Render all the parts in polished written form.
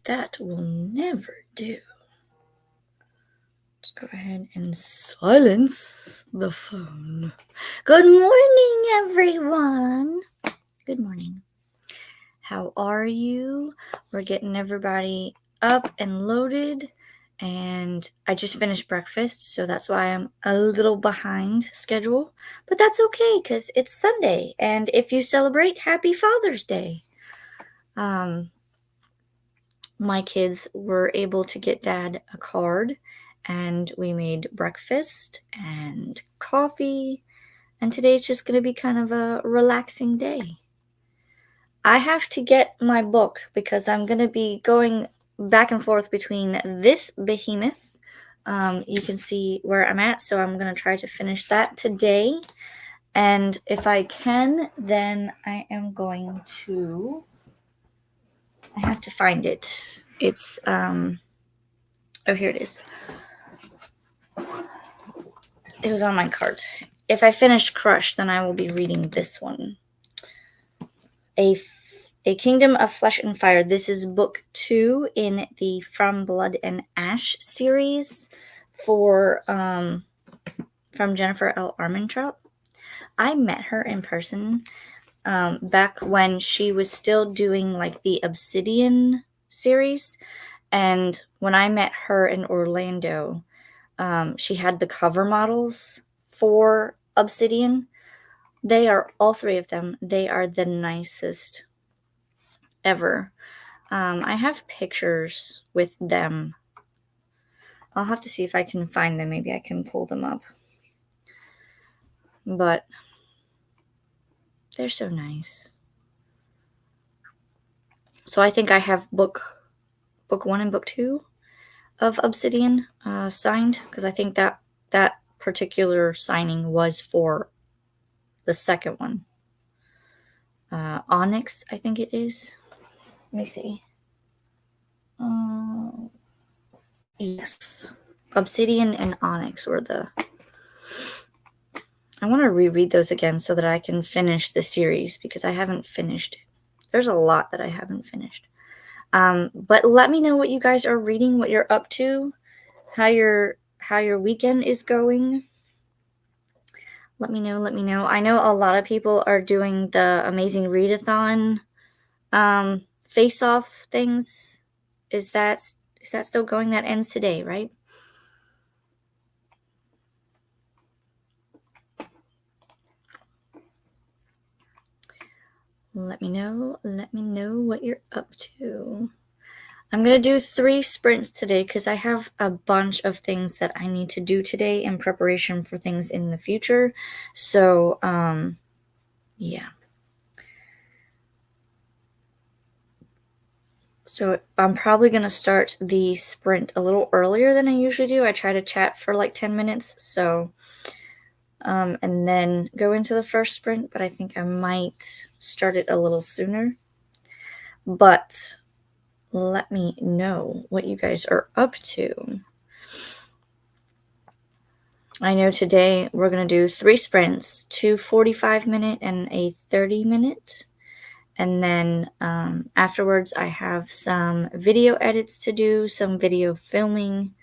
That will never do. Let's go ahead and silence the phone. Good morning, everyone. Good morning. How are you? We're getting everybody up and loaded, and I just finished breakfast, so that's why I'm a little behind schedule. But that's okay, because it's Sunday, and if you celebrate, happy Father's Day. My kids were able to get Dad a card, and we made breakfast and coffee, and today's just going to be kind of a relaxing day. I have to get my book because I'm going to be going back and forth between this behemoth. You can see where I'm at, so I'm going to try to finish that today. And if I can, then I am going to. I have to find it. It's, oh, here it is. It was on my cart. If I finish Crush, then I will be reading this one. A Kingdom of Flesh and Fire. This is book 2 in the From Blood and Ash series from Jennifer L. Armentrout. I met her in person back when she was still doing like the Obsidian series. And when I met her in Orlando, she had the cover models for Obsidian. They are, all 3 of them, they are the nicest ever. I have pictures with them. I'll have to see if I can find them. Maybe I can pull them up. But they're so nice. So I think I have book 1 and book 2 of Obsidian signed, because I think that particular signing was for the second one. Onyx, I think it is. Let me see. Yes. Obsidian and Onyx were the... I want to reread those again so that I can finish the series, because I haven't finished it. There's a lot that I haven't finished. But let me know what you guys are reading, what you're up to, how your weekend is going. Let me know. I know a lot of people are doing the Amazing Readathon face-off things. Is that still going? That ends today, right? Let me know what you're up to. I'm going to do 3 sprints today because I have a bunch of things that I need to do today in preparation for things in the future. So, yeah. So I'm probably going to start the sprint a little earlier than I usually do. I try to chat for like 10 minutes. So, and then go into the first sprint, but I think I might start it a little sooner. But let me know what you guys are up to. I know today we're going to do 3 sprints, 2 45-minute and a 30-minute. And then afterwards, I have some video edits to do, some video filming,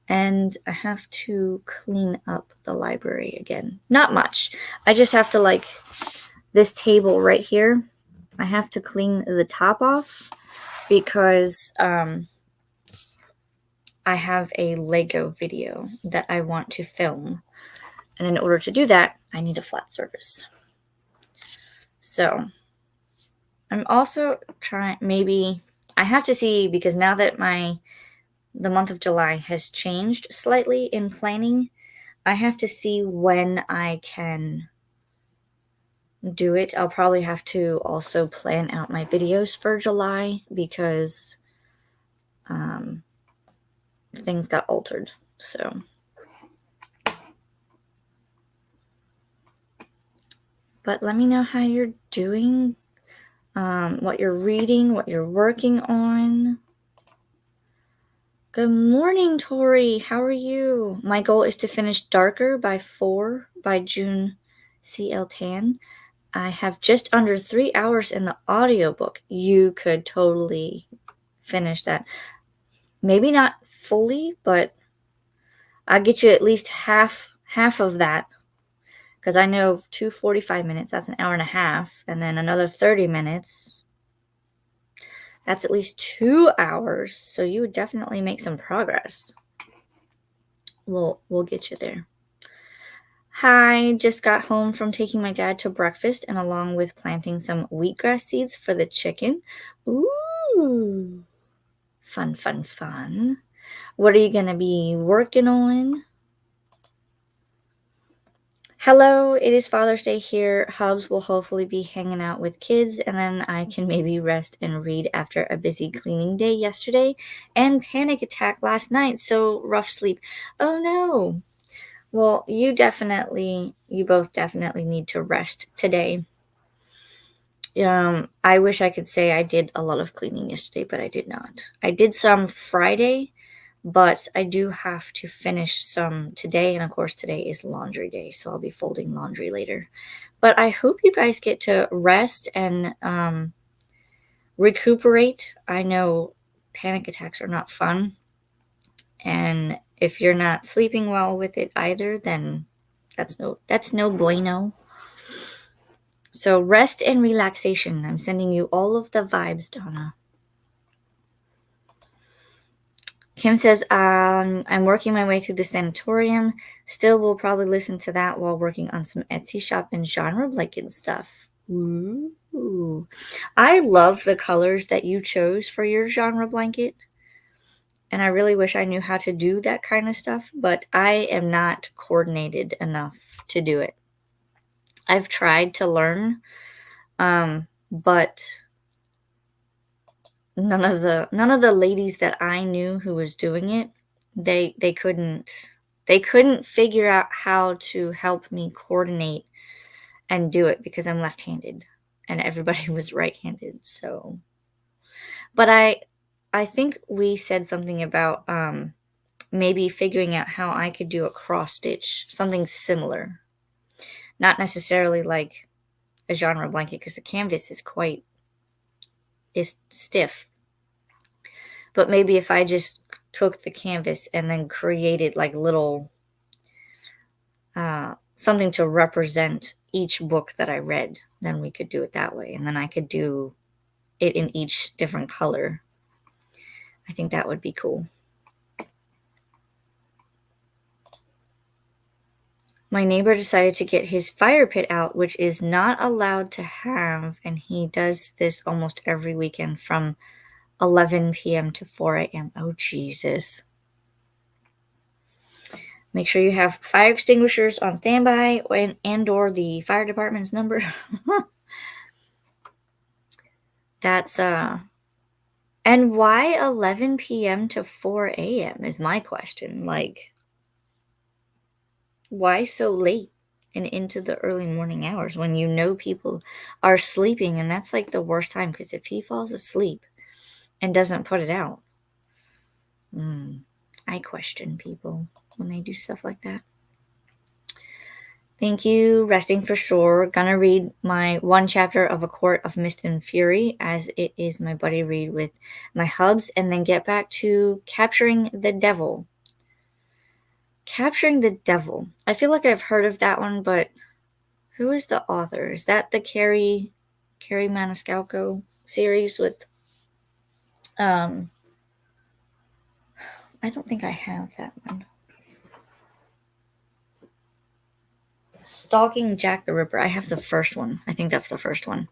and I have to clean up the library again. Not much. I just have to, like, this table right here, I have to clean the top off because I have a Lego video that I want to film. And in order to do that, I need a flat surface. So I'm also trying, maybe I have to see, because now that the month of July has changed slightly in planning, I have to see when I can do it. I'll probably have to also plan out my videos for July because things got altered. So but let me know how you're doing, what you're reading, what you're working on. Good morning, Tori. How are you? My goal is to finish Darker by 4 by June C.L. Tan. I have just under 3 hours in the audiobook. You could totally finish that. Maybe not fully, but I'll get you at least half of that, because I know 2 45 minutes, that's an hour and a half, and then another 30 minutes, that's at least 2 hours. So you would definitely make some progress. We'll get you there. Hi, just got home from taking my dad to breakfast and along with planting some wheatgrass seeds for the chicken. Ooh. Fun, fun, fun. What are you going to be working on? Hello, it is Father's Day here. Hubs will hopefully be hanging out with kids, and then I can maybe rest and read after a busy cleaning day yesterday and panic attack last night, so rough sleep. Oh no. Well, you both definitely need to rest today. I wish I could say I did a lot of cleaning yesterday, but I did not. I did some Friday, but I do have to finish some today, and of course today is laundry day, so I'll be folding laundry later. But I hope you guys get to rest and recuperate. I know panic attacks are not fun, and if you're not sleeping well with it either, then that's no bueno. So rest and relaxation. I'm sending you all of the vibes, Donna. Kim says, I'm working my way through the sanatorium. Still will probably listen to that while working on some Etsy shop and genre blanket stuff. Ooh. I love the colors that you chose for your genre blanket. And I really wish I knew how to do that kind of stuff, but I am not coordinated enough to do it. I've tried to learn, but none of the ladies that I knew who was doing it, they couldn't figure out how to help me coordinate and do it because I'm left-handed and everybody was right-handed. So, but I think we said something about maybe figuring out how I could do a cross stitch, something similar. Not necessarily like a genre blanket because the canvas is stiff. But maybe if I just took the canvas and then created like little something to represent each book that I read, then we could do it that way. And then I could do it in each different color. I think that would be cool. My neighbor decided to get his fire pit out, which is not allowed to have, and he does this almost every weekend from 11 p.m. to 4 a.m. Oh, Jesus. Make sure you have fire extinguishers on standby and or the fire department's number. That's and why 11 p.m. to 4 a.m. is my question. Like, why so late and into the early morning hours when you know people are sleeping? And that's like the worst time, because if he falls asleep and doesn't put it out, I question people when they do stuff like that. Thank you. Resting for sure. Gonna read my one chapter of A Court of Mist and Fury, as it is my buddy read with my hubs, and then get back to Capturing the Devil. Capturing the Devil. I feel like I've heard of that one, but who is the author? Is that the Carrie Maniscalco series with I don't think I have that one. Stalking Jack the Ripper. I have the first one. I think that's the first one.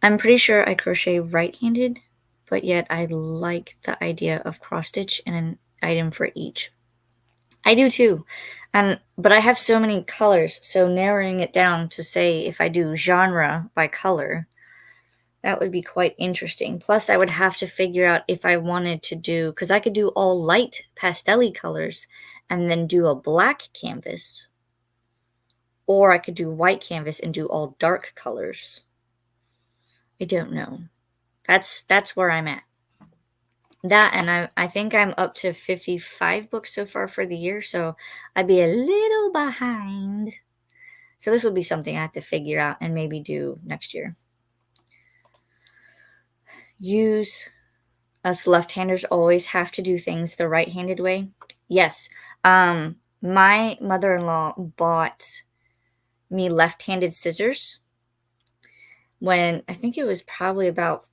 I'm pretty sure I crochet right-handed, but yet I like the idea of cross-stitch and an item for each. I do too. But I have so many colors, so narrowing it down to say if I do genre by color, that would be quite interesting. Plus, I would have to figure out if I wanted to do, because I could do all light pastel-y colors and then do a black canvas. Or I could do white canvas and do all dark colors. I don't know. That's where I'm at. That, and I think I'm up to 55 books so far for the year, so I'd be a little behind. So this would be something I have to figure out and maybe do next year. use us left-handers always have to do things the right-handed way? Yes. My mother-in-law bought me left-handed scissors when I think it was probably about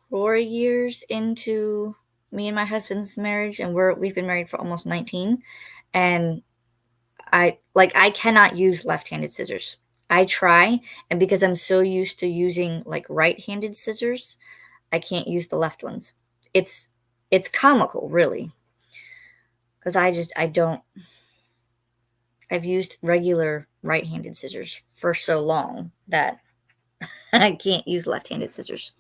4 years into me and my husband's marriage, and we've been married for almost 19, and I cannot use left-handed scissors. I try, and because I'm so used to using, like, right-handed scissors, I can't use the left ones. It's it's comical, really, because I don't I've used regular right-handed scissors for so long that I can't use left-handed scissors.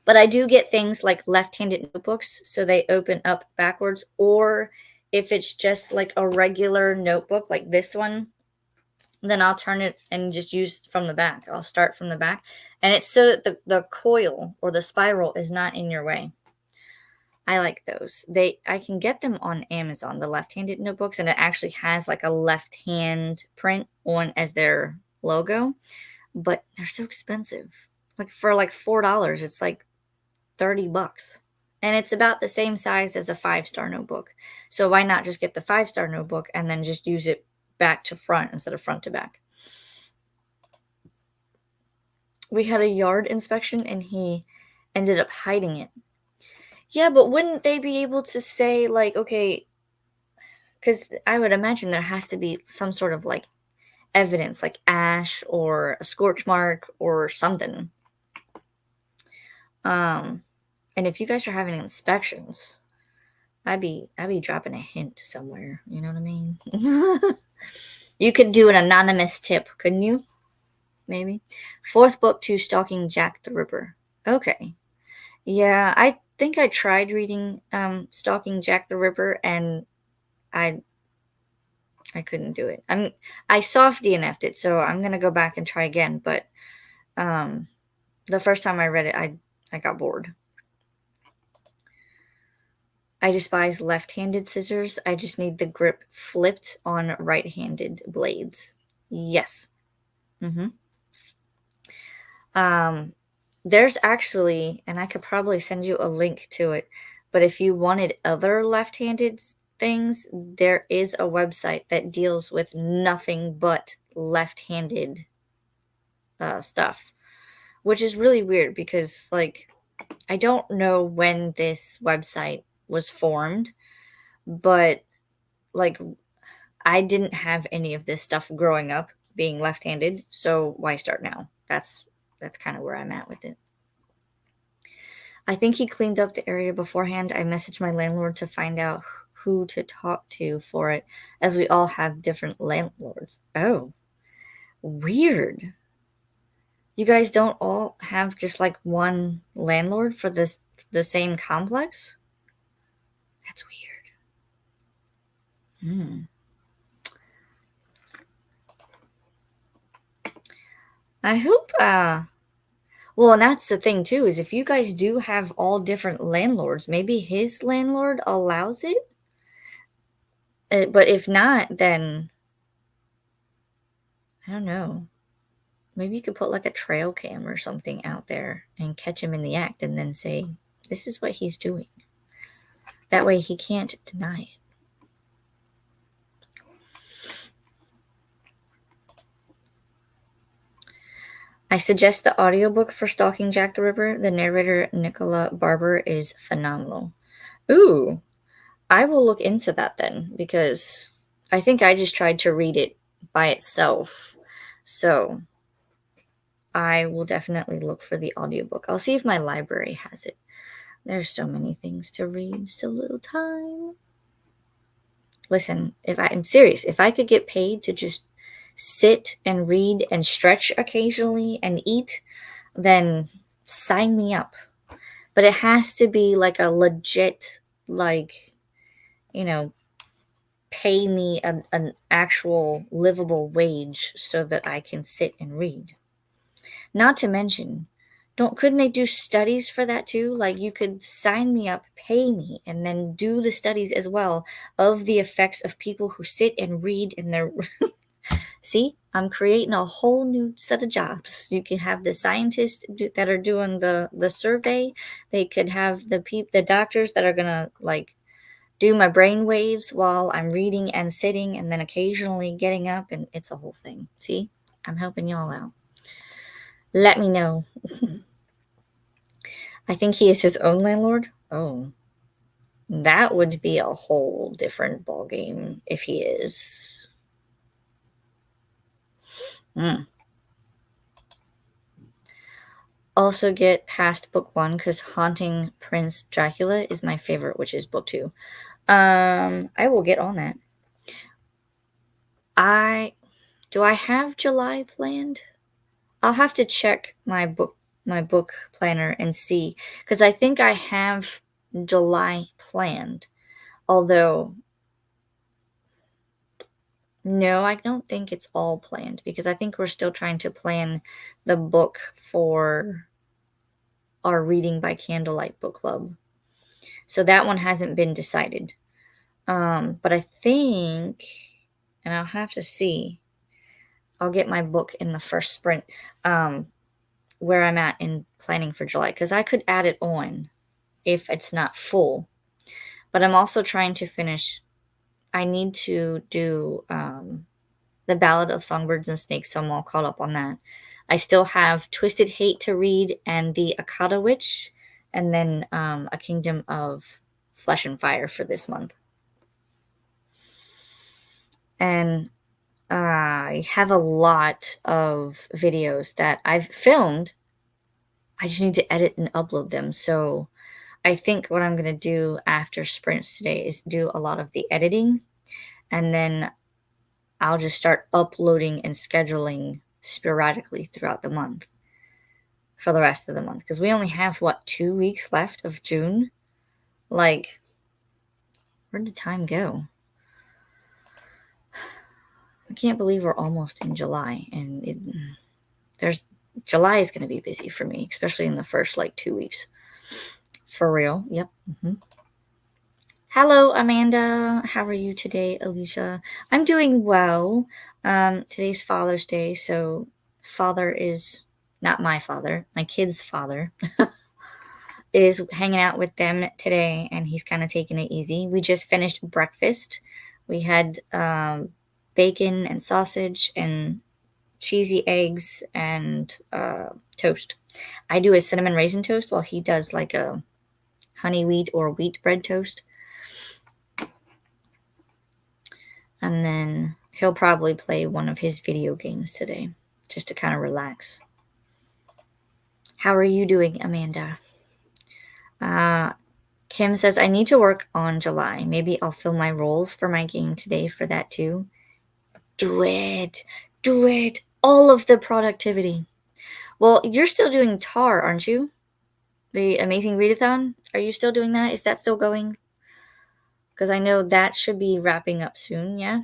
But I do get things like left-handed notebooks, so they open up backwards, or if it's just like a regular notebook like this one, then I'll turn it and just use from the back. I'll start from the back, and it's so that the coil or the spiral is not in your way. I like those. I can get them on Amazon, the left-handed notebooks, and it actually has like a left hand print on as their logo, but they're so expensive. Like for like $4, it's like $30. And it's about the same size as a 5-star notebook. So why not just get the 5-star notebook and then just use it back to front instead of front to back? We had a yard inspection and he ended up hiding it. Yeah, but wouldn't they be able to say, like, okay, because I would imagine there has to be some sort of like evidence, like ash or a scorch mark or something. And if you guys are having inspections, I'd be dropping a hint somewhere. You know what I mean? You could do an anonymous tip, couldn't you? Maybe. Fourth book to Stalking Jack the Ripper. Okay. Yeah, I think I tried reading Stalking Jack the Ripper, and I couldn't do it. I soft DNF'd it, so I'm gonna go back and try again. But the first time I read it, I got bored. I despise left-handed scissors. I just need the grip flipped on right-handed blades. Yes. There's actually, and I could probably send you a link to it, but if you wanted other left-handed things, there is a website that deals with nothing but left-handed stuff, which is really weird because, like, I don't know when this website was formed, but like I didn't have any of this stuff growing up being left-handed, so why start now? That's kind of where I'm at with it. I think he cleaned up the area beforehand. I messaged my landlord to find out who to talk to for it, as we all have different landlords. Oh, weird. You guys don't all have just like one landlord for the same complex? That's weird. I hope well, and that's the thing too, is if you guys do have all different landlords, maybe his landlord allows it. But if not, then I don't know. Maybe you could put like a trail cam or something out there and catch him in the act and then say, this is what he's doing. That way he can't deny it. I suggest the audiobook for Stalking Jack the Ripper. The narrator, Nicola Barber, is phenomenal. Ooh, I will look into that then, because I think I just tried to read it by itself. So I will definitely look for the audiobook. I'll see if my library has it. There's so many things to read, so little time. Listen, I'm serious, if I could get paid to just sit and read and stretch occasionally and eat, then sign me up. But it has to be like a legit, like, pay me an actual livable wage so that I can sit and read. Not to mention, couldn't they do studies for that too? Like, you could sign me up, pay me, and then do the studies as well of the effects of people who sit and read in their See, I'm creating a whole new set of jobs. You can have the scientists that are doing the survey. They could have the doctors that are gonna like do my brain waves while I'm reading and sitting, and then occasionally getting up, and it's a whole thing. See, I'm helping y'all out. Let me know. I think he is his own landlord. Oh, that would be a whole different ballgame if he is. Mm. Also get past book 1 because Haunting Prince Dracula is my favorite, which is book 2. I will get on that. Do I have July planned? I'll have to check my book planner and see, because I think I have July planned. Although no, I don't think it's all planned, because I think we're still trying to plan the book for our Reading by Candlelight book club. So that one hasn't been decided. But I think, and I'll have to see, I'll get my book in the first sprint, where I'm at in planning for July, because I could add it on if it's not full. But I'm also trying to finish, I need to do The Ballad of Songbirds and Snakes, so I'm all caught up on that. I still have Twisted Hate to read and The Akata Witch, and then A Kingdom of Flesh and Fire for this month. And I have a lot of videos that I've filmed. I just need to edit and upload them. So I think what I'm going to do after sprints today is do a lot of the editing, and then I'll just start uploading and scheduling sporadically throughout the month for the rest of the month, because we only have 2 weeks left of June. Like, where did time go? I can't believe we're almost in July, and July is going to be busy for me, especially in the first 2 weeks. For real. Yep. Hello, Amanda. How are you today, Alicia? I'm doing well. Today's Father's Day, so father is not my father, my kid's father is hanging out with them today, and he's kind of taking it easy. We just finished breakfast. We had bacon and sausage and cheesy eggs and toast. I do a cinnamon raisin toast while he does like a honey wheat or wheat bread toast. And then he'll probably play one of his video games today just to kind of relax. How are you doing, Amanda? Kim says, I need to work on July. Maybe I'll fill my roles for my game today for that too. Do it. Do it. All of the productivity. Well, you're still doing TAR, aren't you? The Amazing Readathon? Are you still doing that? Is that still going? Because I know that should be wrapping up soon, yeah?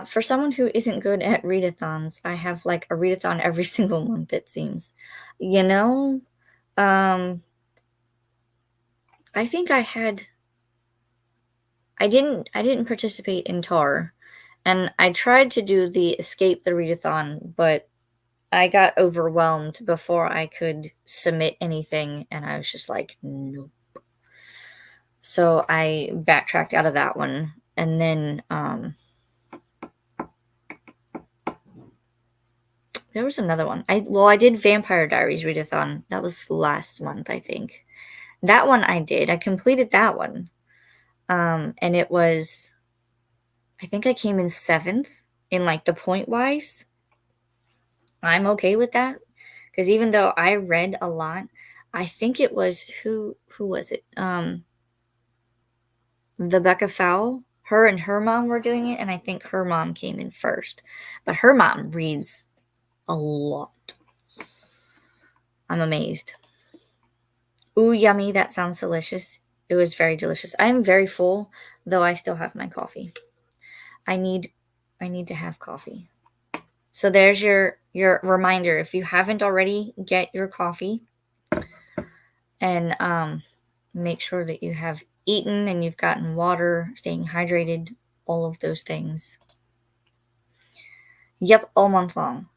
For someone who isn't good at readathons, I have like a readathon every single month, it seems. You know, I think I didn't participate in TAR, and I tried to do the Escape the Readathon, but I got overwhelmed before I could submit anything, and I was just like, nope. So I backtracked out of that one, and then there was another one. I did Vampire Diaries Readathon. That was last month, I think. That one I did. I completed that one. And it was, I think I came in 7th in like the point wise. I'm okay with that, because even though I read a lot, I think it was who was it? The Becca Fowl. Her and her mom were doing it, and I think her mom came in first. But her mom reads a lot. I'm amazed. Ooh, yummy. That sounds delicious. It was very delicious. I am very full, though I still have my coffee. I need to have coffee. So there's your reminder. If you haven't already, get your coffee, and make sure that you have eaten and you've gotten water, staying hydrated, all of those things. Yep, all month long.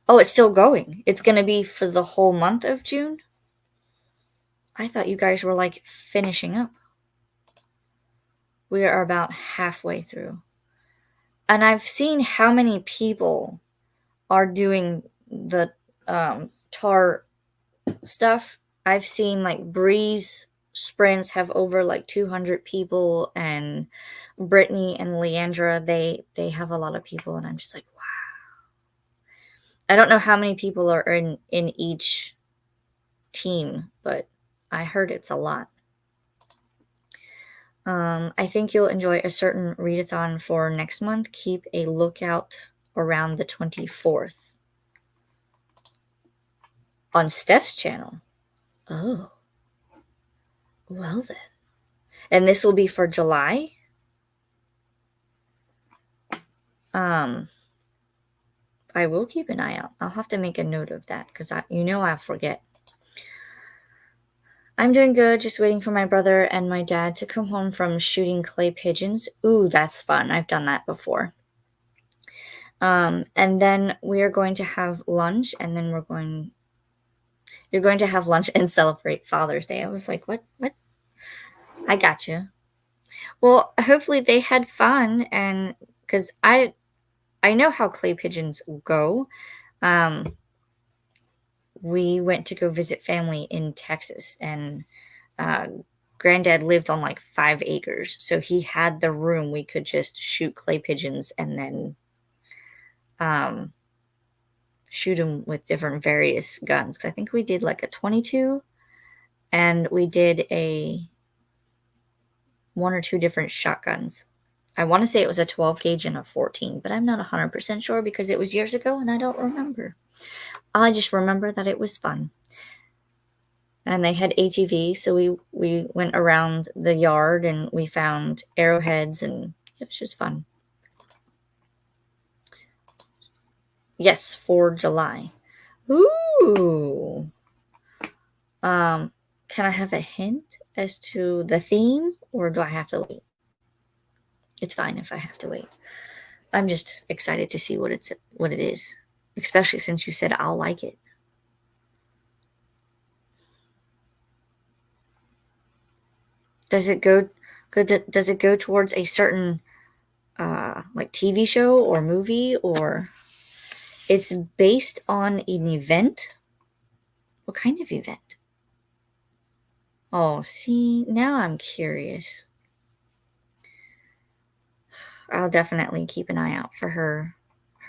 Oh, it's still going. It's going to be for the whole month of June? I thought you guys were like finishing up. We are about halfway through. And I've seen how many people are doing the tar stuff. I've seen like Breeze sprints have over like 200 people, and Brittany and Leandra, they have a lot of people, and I'm just like, wow. I don't know how many people are in each team, but I heard it's a lot. I think you'll enjoy a certain readathon for next month. Keep a lookout around the 24th on Steph's channel. Oh, well then. And this will be for July. I will keep an eye out. I'll have to make a note of that because I forget. I'm doing good, just waiting for my brother and my dad to come home from shooting clay pigeons. Ooh, that's fun. I've done that before. And then we are going to have lunch, and then you're going to have lunch and celebrate Father's Day. I was like, what? I got you. Well, hopefully they had fun, and because I know how clay pigeons go. We went to go visit family in Texas, and Granddad lived on like 5 acres, so he had the room we could just shoot clay pigeons and then shoot them with different various guns. 'Cause I think we did like a 22, and we did a 1 or 2 different shotguns. I want to say it was a 12 gauge and a 14, but I'm not 100% sure because it was years ago and I don't remember. I just remember that it was fun. And they had ATVs, so we went around the yard and we found arrowheads, and it was just fun. Yes, for July. Ooh. Can I have a hint as to the theme, or do I have to wait? It's fine if I have to wait. I'm just excited to see what it is, especially since you said I'll like it. Does it go towards a certain like TV show or movie, or it's based on an event? What kind of event? Oh, see, now I'm curious. I'll definitely keep an eye out for her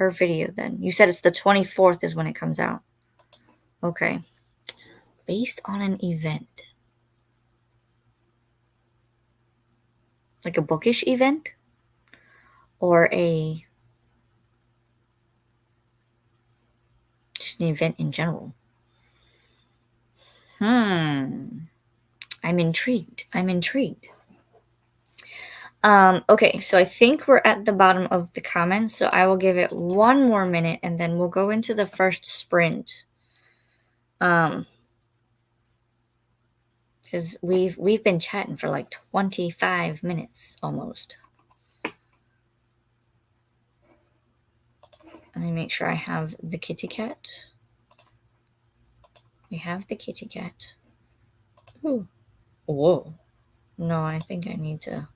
video then. You said it's the 24th is when it comes out. Okay. Based on an event. Like a bookish event? Or just an event in general? I'm intrigued. Okay, so I think we're at the bottom of the comments, so I will give it 1 more minute and then we'll go into the first sprint. Because we've been chatting for like 25 minutes almost. Let me make sure I have the kitty cat. We have the kitty cat. Ooh. Whoa. No, I think I need to...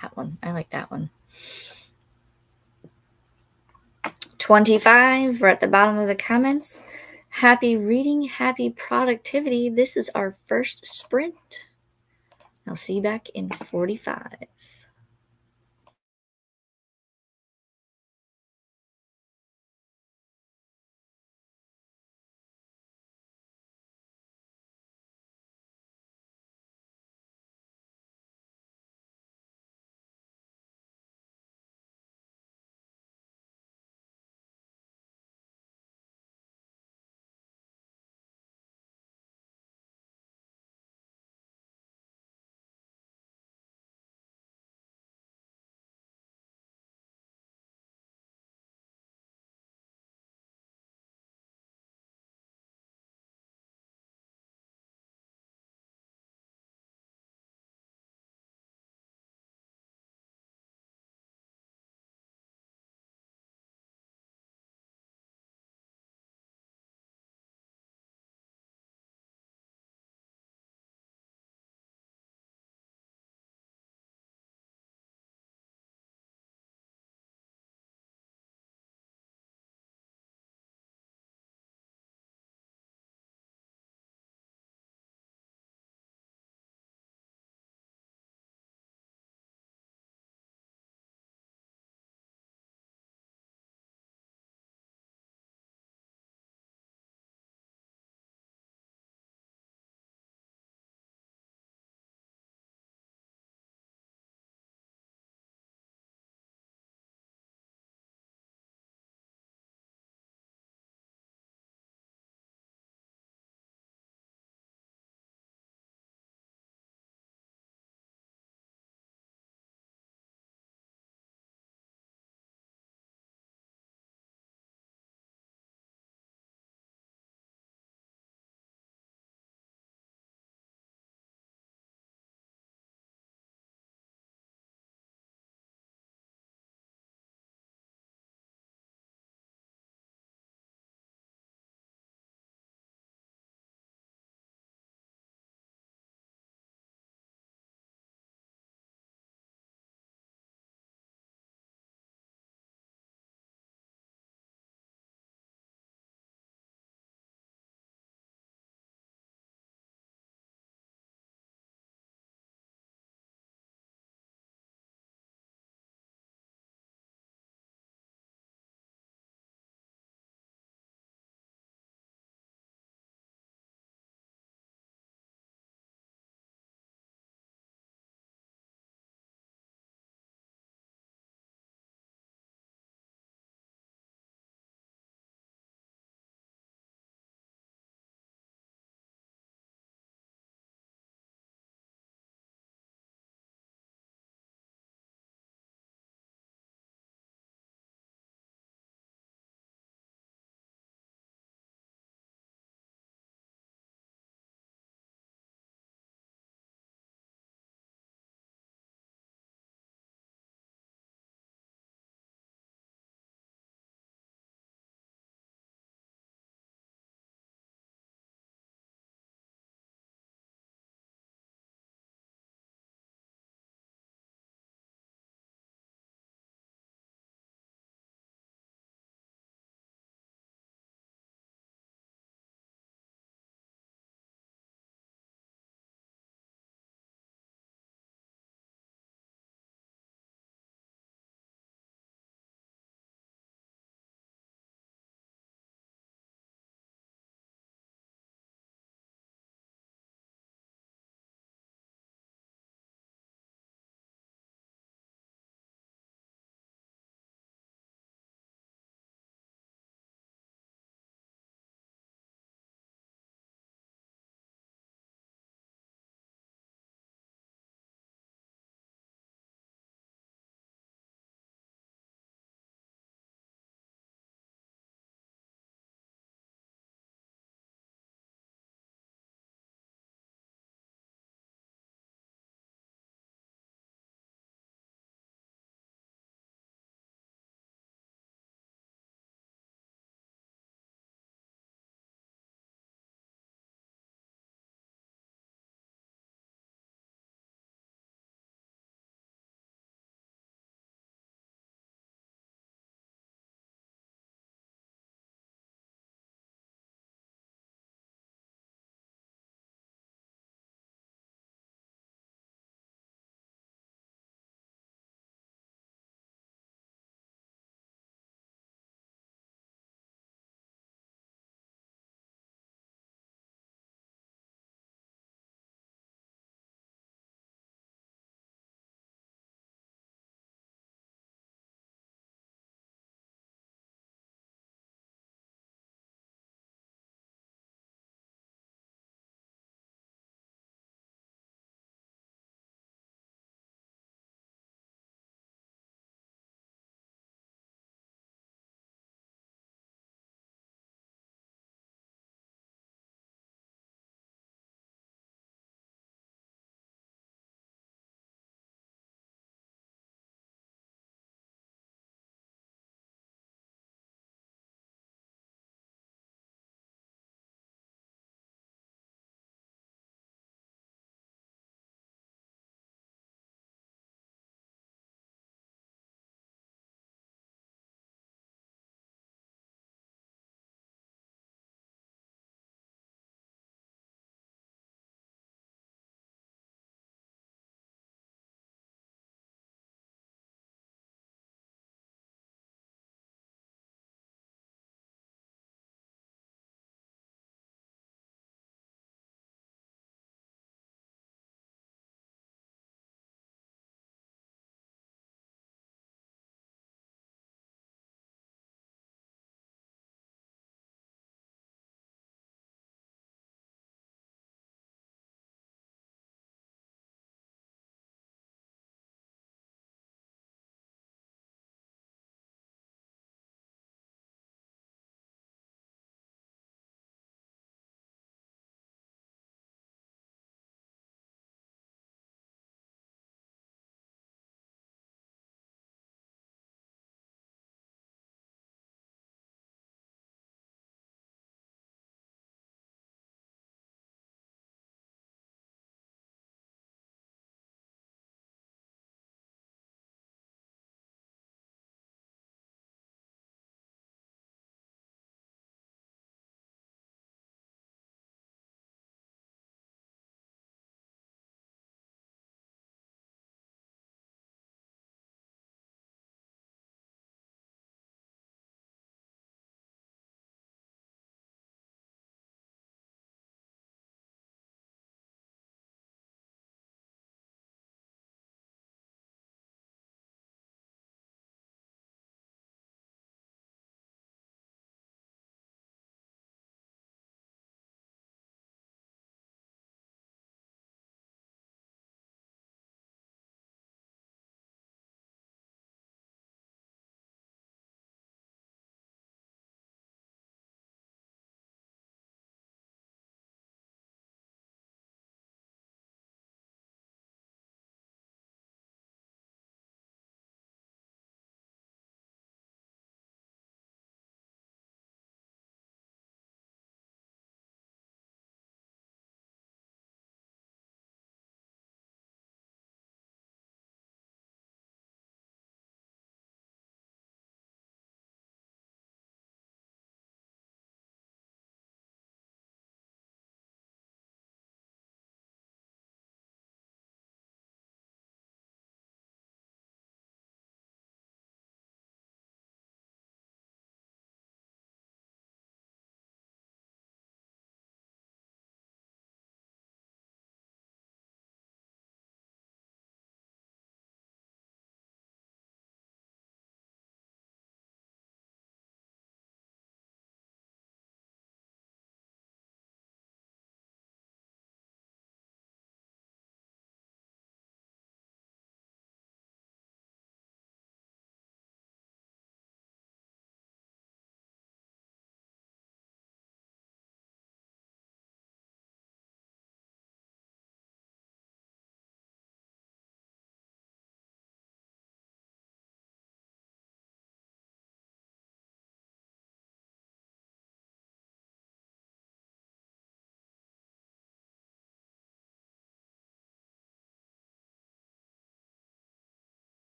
That one. I like that one. 25. We're at the bottom of the comments. Happy reading. Happy productivity. This is our first sprint. I'll see you back in 45.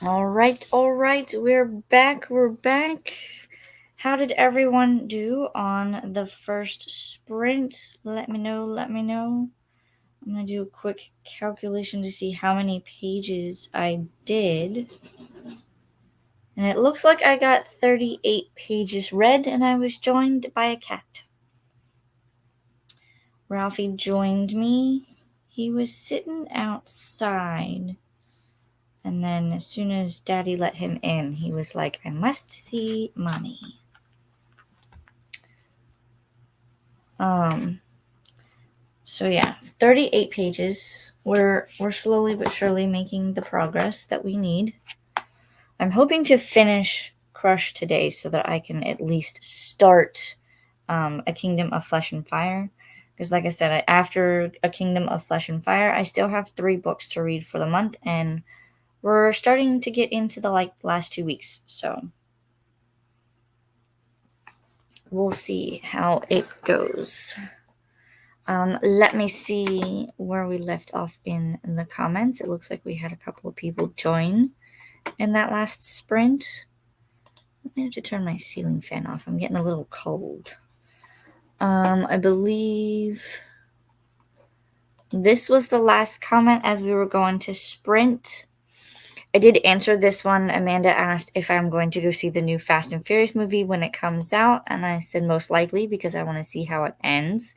All right, we're back. How did everyone do on the first sprint? Let me know. I'm going to do a quick calculation to see how many pages I did. And it looks like I got 38 pages read, and I was joined by a cat. Ralphie joined me. He was sitting outside. And then as soon as Daddy let him in, he was like, I must see Mommy. So yeah, 38 pages. We're slowly but surely making the progress that we need. I'm hoping to finish Crush today so that I can at least start A Kingdom of Flesh and Fire. Because like I said, after A Kingdom of Flesh and Fire, I still have 3 books to read for the month, and we're starting to get into the last 2 weeks. So we'll see how it goes. Let me see where we left off in the comments. It looks like we had a couple of people join in that last sprint. I have to turn my ceiling fan off. I'm getting a little cold. I believe this was the last comment as we were going to sprint. I did answer this one. Amanda asked if I'm going to go see the new Fast and Furious movie when it comes out, and I said most likely because I want to see how it ends.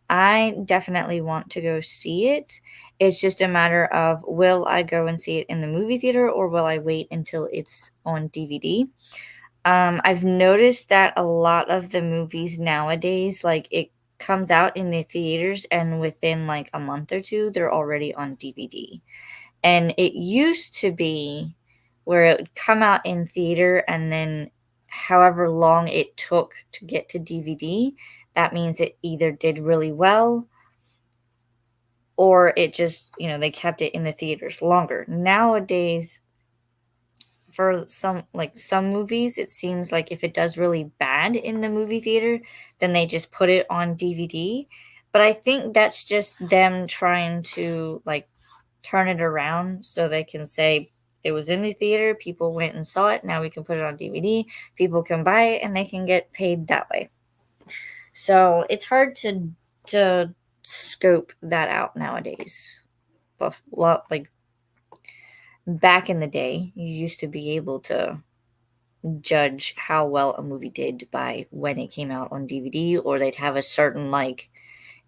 I definitely want to go see it. It's just a matter of, will I go and see it in the movie theater, or will I wait until it's on DVD? I've noticed that a lot of the movies nowadays, like, it comes out in the theaters and within like a month or two, they're already on DVD. And it used to be where it would come out in theater and then however long it took to get to DVD, that means it either did really well or it just, they kept it in the theaters longer. Nowadays, for some movies, it seems like if it does really bad in the movie theater, then they just put it on DVD. But I think that's just them trying to turn it around so they can say it was in the theater, people went and saw it, now we can put it on DVD, people can buy it, and they can get paid that way. So it's hard to scope that out nowadays. But like back in the day, you used to be able to judge how well a movie did by when it came out on DVD, or they'd have a certain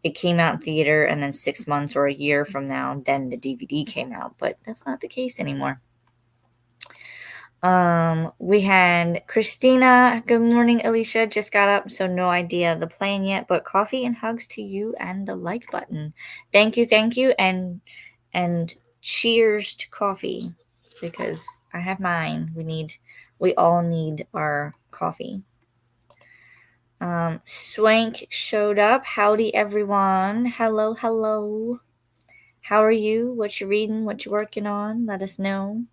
it came out in theater and then 6 months or a year from now, then the DVD came out. But that's not the case anymore. We had Christina. Good morning, Alicia. Just got up, so no idea the plan yet, but coffee and hugs to you and the like button. Thank you, and cheers to coffee, because I have mine. We all need our coffee. Swank showed up. Howdy, everyone. Hello. How are you? What you reading? What you working on? Let us know.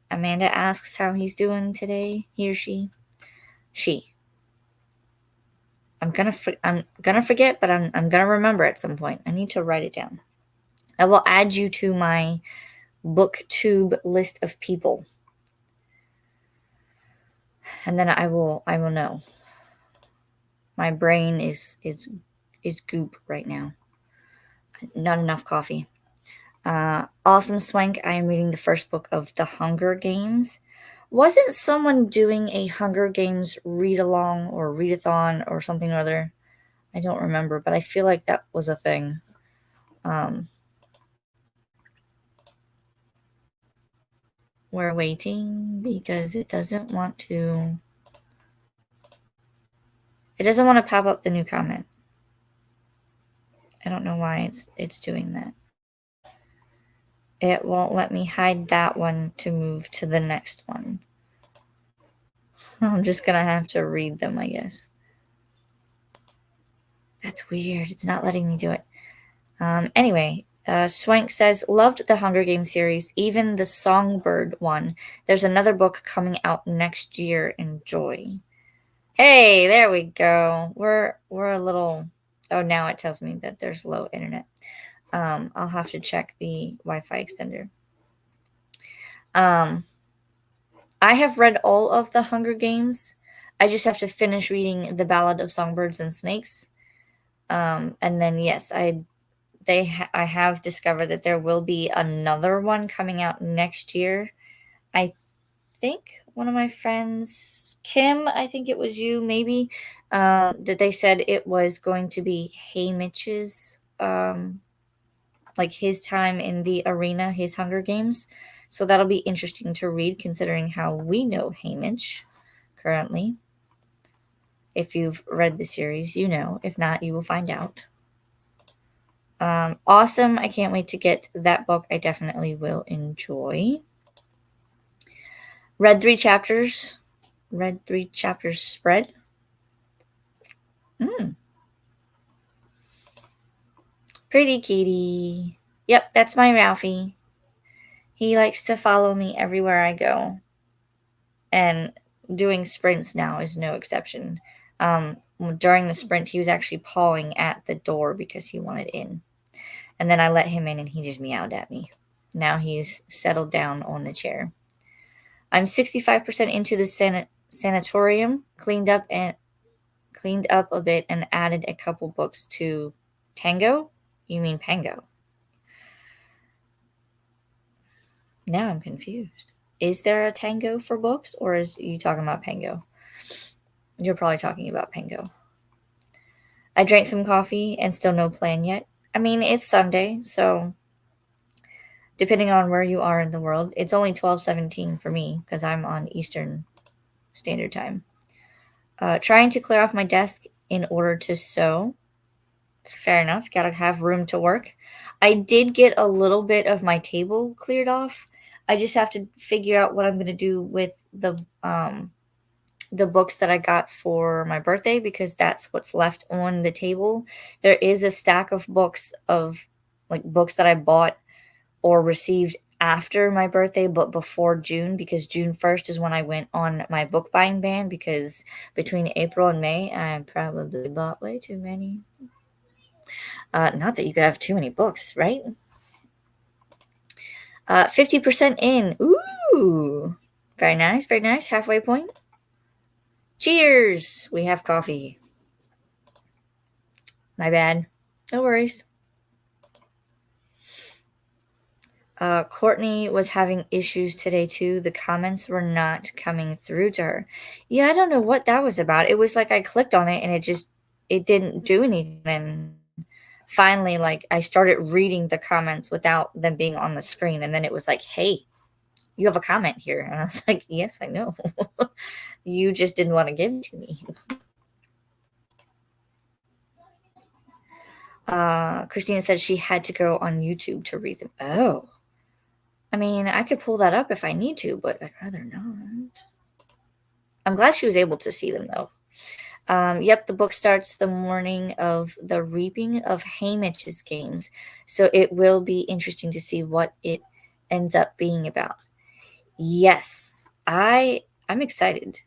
Amanda asks how he's doing today. He or she. She. I'm gonna forget, but I'm gonna remember at some point. I need to write it down. I will add you to my BookTube list of people, and then I will know. My brain is goop right now. Not enough coffee. Awesome Swank. I am reading the first book of The Hunger Games. Wasn't someone doing a Hunger Games read-along or readathon or something or other? I don't remember, but I feel like that was a thing. We're waiting because it doesn't want to pop up the new comment. I don't know why it's doing that. It won't let me hide that one to move to the next one. I'm just gonna have to read them, I guess. That's weird. It's not letting me do it. Anyway, Swank says, loved the Hunger Games series, even the Songbird one. There's another book coming out next year. Enjoy. Hey, there we go. We're a little... Oh, now it tells me that there's low internet. I'll have to check the Wi-Fi extender. I have read all of the Hunger Games. I just have to finish reading The Ballad of Songbirds and Snakes. And then yes, I have discovered that there will be another one coming out next year. I think one of my friends, Kim, I think it was you, maybe, that they said it was going to be Haymitch's, like his time in the arena, his Hunger Games. So that'll be interesting to read, considering how we know Haymitch currently. If you've read the series, you know. If not, you will find out. Awesome. I can't wait to get that book. I definitely will enjoy. Read 3 chapters. Read 3 chapters spread. Pretty kitty. Yep, that's my Ralphie. He likes to follow me everywhere I go. And doing sprints now is no exception. During the sprint, he was actually pawing at the door because he wanted in. And then I let him in and he just meowed at me. Now he's settled down on the chair. I'm 65% into the sanatorium, cleaned up a bit and added a couple books to Tango? You mean Pango? Now I'm confused. Is there a Tango for books, or is you talking about Pango? You're probably talking about Pango. I drank some coffee and still no plan yet. I mean, it's Sunday, so depending on where you are in the world, it's only 12:17 for me because I'm on Eastern Standard Time. Trying to clear off my desk in order to sew. Fair enough. Gotta have room to work. I did get a little bit of my table cleared off. I just have to figure out what I'm gonna do with the books that I got for my birthday because that's what's left on the table. There is a stack of books that I bought or received after my birthday, but before June, because June 1st is when I went on my book buying ban, because between April and May, I probably bought way too many. Not that you could have too many books, right? 50% in. Ooh. Very nice, very nice. Halfway point. Cheers! We have coffee. My bad. No worries. Courtney was having issues today too. The comments were not coming through to her. Yeah, I don't know what that was about. It was like I clicked on it and it didn't do anything. And finally, like I started reading the comments without them being on the screen, and then it was like, "Hey, you have a comment here," and I was like, "Yes, I know. You just didn't want to give it to me." Christina said she had to go on YouTube to read them. Oh. I mean, I could pull that up if I need to, but I'd rather not. I'm glad she was able to see them, though. Yep, the book starts the morning of the reaping of Haymitch's games, so it will be interesting to see what it ends up being about. Yes, I'm excited.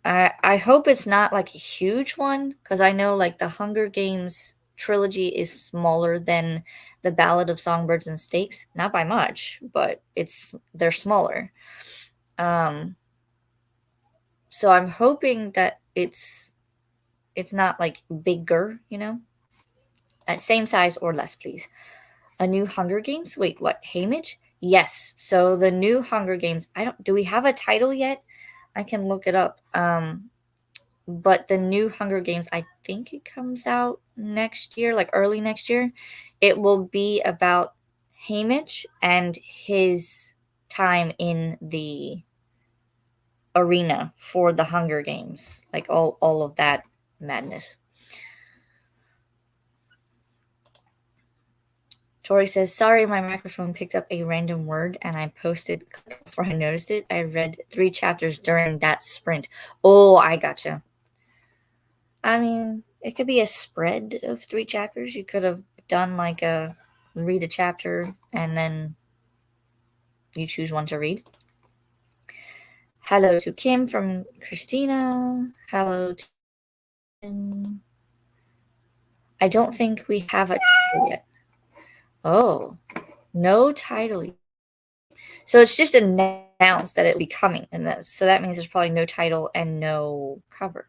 I hope it's not like a huge one because I know like the Hunger Games trilogy is smaller than the Ballad of Songbirds and Snakes, not by much, but they're smaller. So I'm hoping that it's not like bigger, at same size or less, please. A new Hunger Games? Wait, what? Haymitch? Yes. So the new Hunger Games. Do we have a title yet? I can look it up. But the new Hunger Games, I think it comes out next year, like early next year. It will be about Haymitch and his time in the arena for the Hunger Games, like all of that madness. Tori says, sorry, my microphone picked up a random word and I posted before I noticed it. I read 3 chapters during that sprint. Oh, I gotcha. I mean, it could be a spread of 3 chapters. You could have done like read a chapter and then you choose one to read. Hello to Kim from Christina. Hello to Kim. I don't think we have a title yet. Oh, no title. So it's just a announced that it would be coming, and so that means there's probably no title and no cover.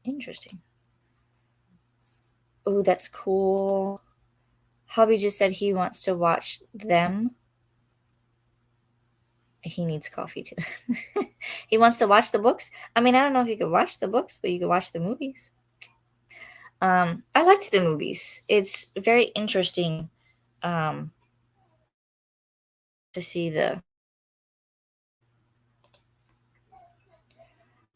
Interesting. Oh, that's cool. Hubby just said he wants to watch them. He needs coffee too. He wants to watch the books. I mean, I don't know if you could watch the books, but you could watch the movies. I liked the movies. It's very interesting to see the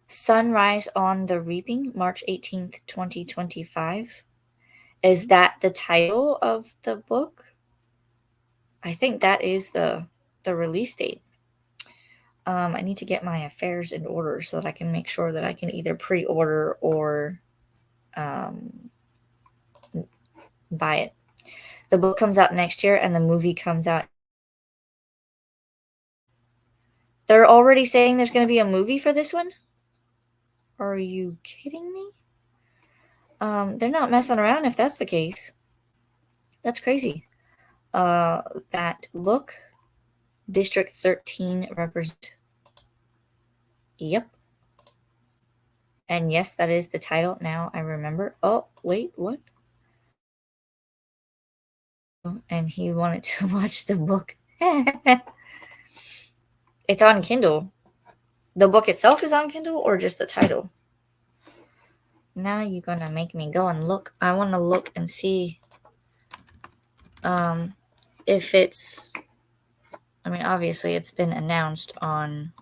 Sunrise on the Reaping, March 18th, 2025. Is that the title of the book? I think that is the release date. I need to get my affairs in order so that I can make sure that I can either pre-order or buy it. The book comes out next year and the movie comes out. They're already saying there's going to be a movie for this one? Are you kidding me? They're not messing around if that's the case. That's crazy. That book, District 13 represent. Yep. And yes, that is the title. Now I remember. Oh, wait, what? And he wanted to watch the book. It's on Kindle. The book itself is on Kindle or just the title? Now you're gonna make me go and look. I want to look and see if it's, I mean, obviously it's been announced on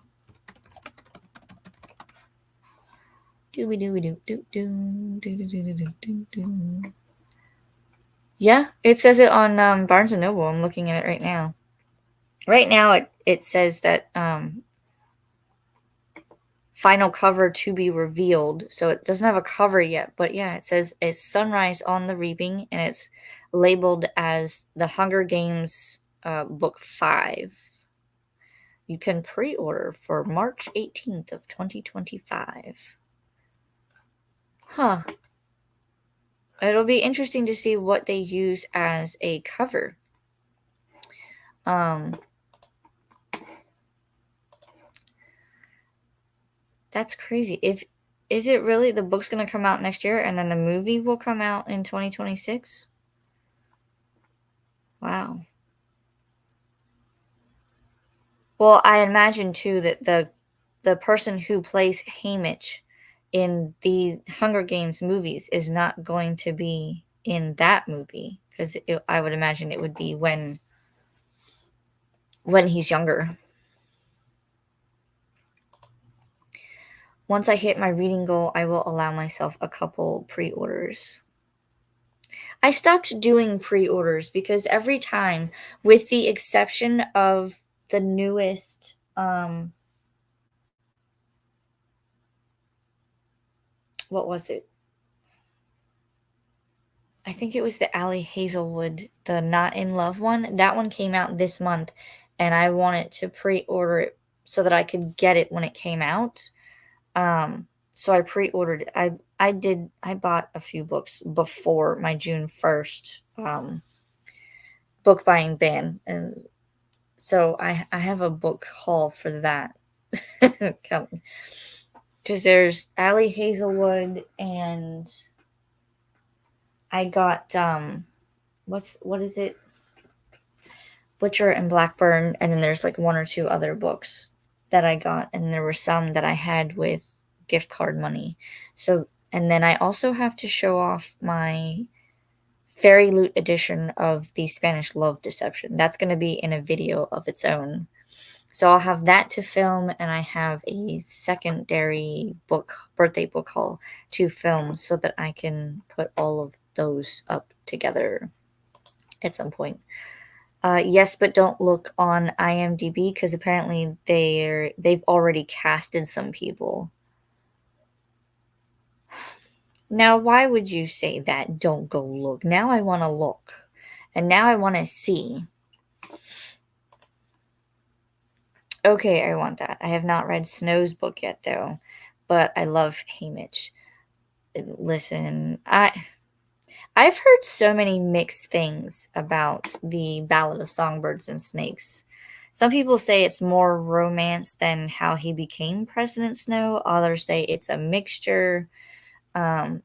yeah, it says it on Barnes and Noble. I'm looking at it right now. Right now it says that final cover to be revealed. So it doesn't have a cover yet, but yeah, it says it's Sunrise on the Reaping, and it's labeled as the Hunger Games book 5. You can pre-order for March 18th of 2025. Huh. It'll be interesting to see what they use as a cover. That's crazy. Is it really the book's going to come out next year and then the movie will come out in 2026? Wow. Well, I imagine too that the person who plays Haymitch in the Hunger Games movies is not going to be in that movie, because I would imagine it would be when he's younger. Once I hit my reading goal, I will allow myself a couple pre-orders. I stopped doing pre-orders because every time, with the exception of the newest what was it? I think it was the Ali Hazelwood, the Not in Love one. That one came out this month, and I wanted to pre-order it so that I could get it when it came out. So I pre-ordered it. I bought a few books before my June 1st book buying ban, and so I have a book haul for that coming, because there's Ali Hazelwood, and I got what is it? Butcher and Blackburn, and then there's like one or two other books that I got, and there were some that I had with gift card money. So, and then I also have to show off my Fairy Loot edition of the Spanish Love Deception. That's going to be in a video of its own. So I'll have that to film, and I have a secondary birthday book haul to film so that I can put all of those up together at some point. Yes, but don't look on IMDb because apparently they've already casted some people. Now, why would you say that? Don't go look. Now I want to look, and now I want to see. Okay, I want that. I have not read Snow's book yet, though, but I love Haymitch. Listen, I've heard so many mixed things about the Ballad of Songbirds and Snakes. Some people say it's more romance than how he became President Snow. Others say it's a mixture.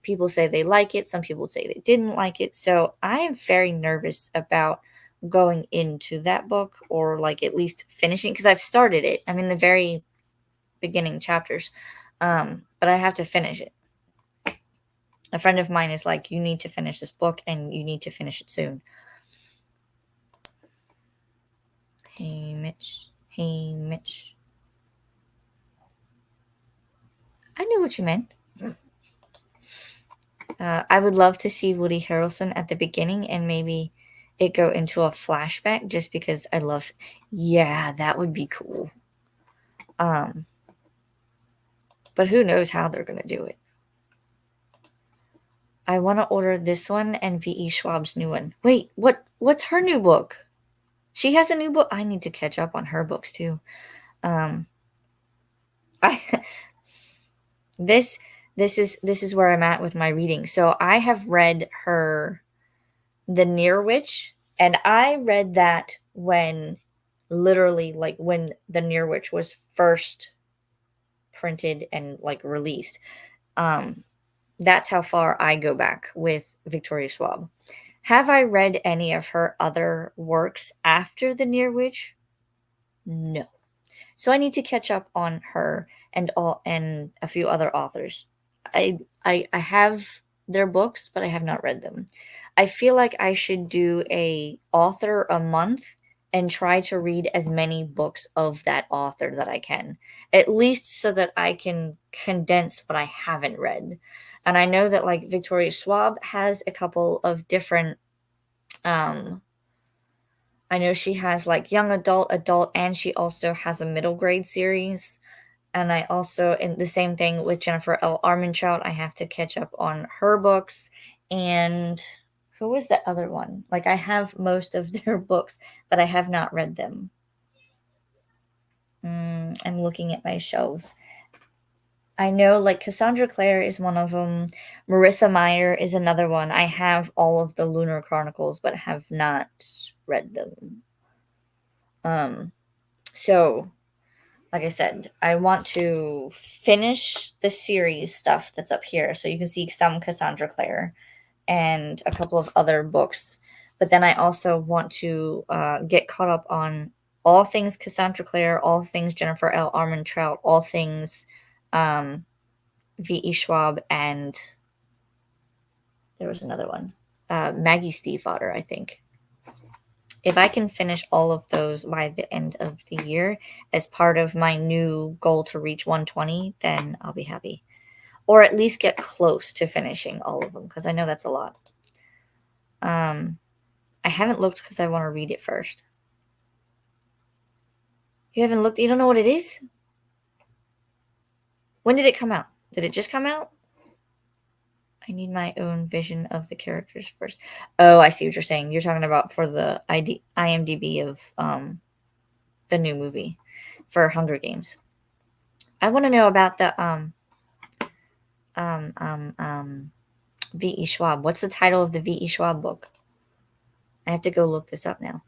People say they like it. Some people say they didn't like it. So I am very nervous about going into that book, or like at least finishing, because I've started it. I'm in the very beginning chapters, but I have to finish it. A friend of mine is like, you need to finish this book and you need to finish it soon. Hey, Mitch. Hey, Mitch. I knew what you meant. I would love to see Woody Harrelson at the beginning and maybe it go into a flashback, just because I love. Yeah, that would be cool. But who knows how they're going to do it. I want to order this one and V.E. Schwab's new one. Wait, what's her new book? She has a new book. I need to catch up on her books too. I this is where I'm at with my reading. So I have read her The Near Witch, and I read that when literally like when The Near Witch was first printed and like released. That's how far I go back with Victoria Schwab. Have I read any of her other works after The Near Witch? No. So I need to catch up on her and a few other authors. I have their books, but I have not read them. I feel like I should do a author a month and try to read as many books of that author that I can, at least so that I can condense what I haven't read. And I know that like Victoria Schwab has a couple of different I know she has like young adult, and she also has a middle grade series. And I also, in the same thing with Jennifer L. Armentrout, I have to catch up on her books. And who was the other one? Like, I have most of their books, but I have not read them. I'm looking at my shelves. I know, like, Cassandra Clare is one of them. Marissa Meyer is another one. I have all of the Lunar Chronicles, but have not read them. So like I said, I want to finish the series stuff that's up here. So you can see some Cassandra Clare and a couple of other books. But then I also want to get caught up on all things Cassandra Clare, all things Jennifer L. Armentrout, all things V.E. Schwab, and there was another one. Maggie Stiefvater, I think. If I can finish all of those by the end of the year as part of my new goal to reach 120, then I'll be happy. Or at least get close to finishing all of them, because I know that's a lot. I haven't looked because I want to read it first. You haven't looked? You don't know what it is? When did it come out? Did it just come out? I need my own vision of the characters first. Oh, I see what you're saying. You're talking about for the IMDb of the new movie for Hunger Games. I want to know about the V.E. Schwab. What's the title of the V.E. Schwab book? I have to go look this up now.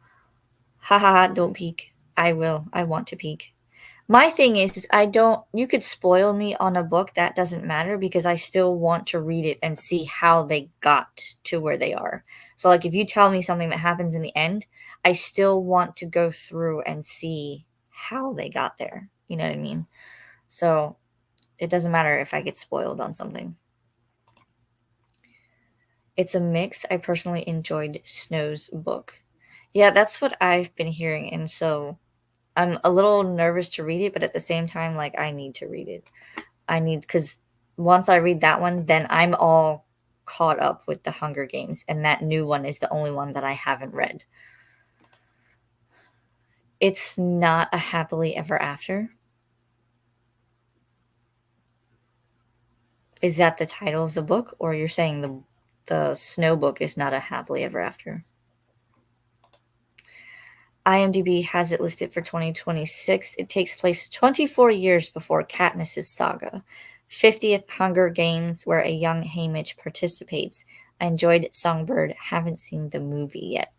Ha ha ha, don't peek. I will. I want to peek. My thing is I don't, you could spoil me on a book, that doesn't matter, because I still want to read it and see how they got to where they are. So like if you tell me something that happens in the end, I still want to go through and see how they got there. You know what I mean? So it doesn't matter if I get spoiled on something. It's a mix. I personally enjoyed Snow's book. Yeah, that's what I've been hearing. And so I'm a little nervous to read it, but at the same time, like, I need to read it. Because once I read that one, then I'm all caught up with the Hunger Games. And that new one is the only one that I haven't read. It's not a happily ever after. Is that the title of the book? Or you're saying the Snow book is not a happily ever after? IMDb has it listed for 2026. It takes place 24 years before Katniss' saga. 50th Hunger Games, where a young Haymitch participates. I enjoyed Songbird. Haven't seen the movie yet.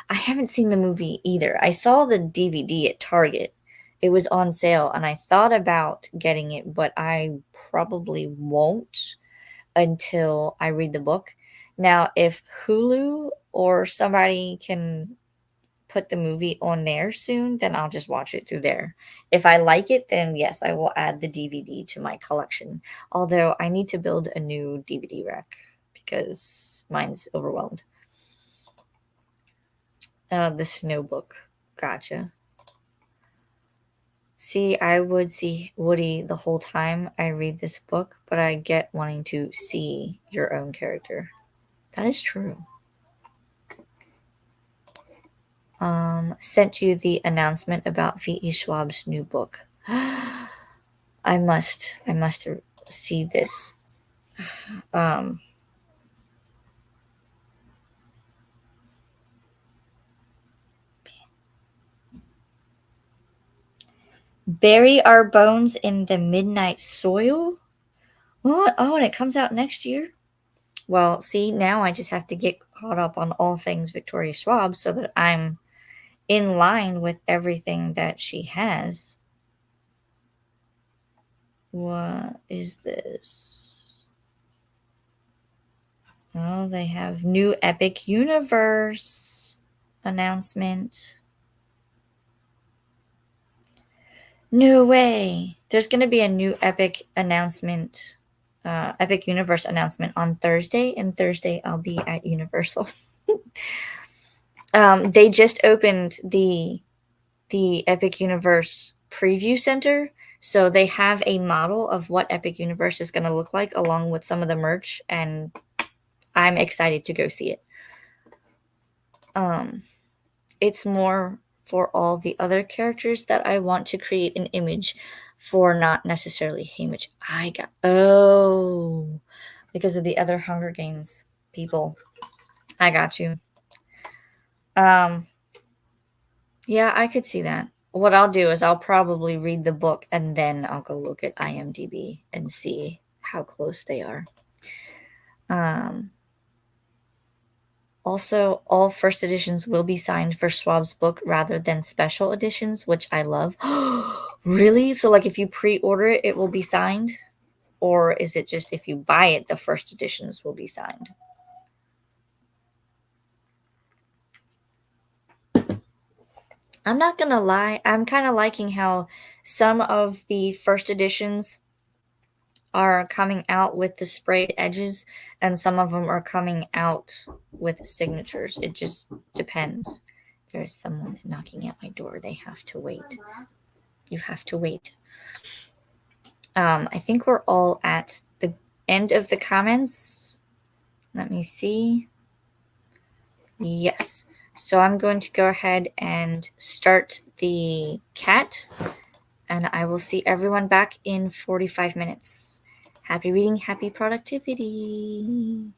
I haven't seen the movie either. I saw the DVD at Target. It was on sale, and I thought about getting it, but I probably won't until I read the book. Now, if Hulu or somebody can put the movie on there soon, then I'll just watch it through there. If I like it, then yes, I will add the DVD to my collection. Although I need to build a new DVD rack because mine's overwhelmed. The Snow Book. Gotcha. See, I would see Woody the whole time I read this book, but I get wanting to see your own character. That is true. Sent you the announcement about V.E. Schwab's new book. I must see this. Um, Bury Our Bones in the Midnight Soil? What? Oh, and it comes out next year? Well, see, now I just have to get caught up on all things Victoria Schwab so that I'm in line with everything that she has. What is this? Oh, they have new Epic Universe announcement. No way. There's going to be a new Epic announcement, Epic Universe announcement on Thursday, and Thursday I'll be at Universal. They just opened the Epic Universe Preview Center. So they have a model of what Epic Universe is going to look like along with some of the merch, and I'm excited to go see it. It's more for all the other characters that I want to create an image for, not necessarily Haymitch. Because of the other Hunger Games people. I got you. Yeah, I could see that. What I'll do is I'll probably read the book and then I'll go look at IMDb and see how close they are. Also, all first editions will be signed for Schwab's book rather than special editions, which I love. Really? So, like, if you pre-order it, it will be signed? Or is it just if you buy it, the first editions will be signed? I'm not gonna lie, I'm kind of liking how some of the first editions are coming out with the sprayed edges, and some of them are coming out with signatures. It just depends. There's someone knocking at my door. They have to wait. You have to wait. I think we're all at the end of the comments. Let me see. Yes. So I'm going to go ahead and start the cat, and I will see everyone back in 45 minutes. Happy reading, happy productivity.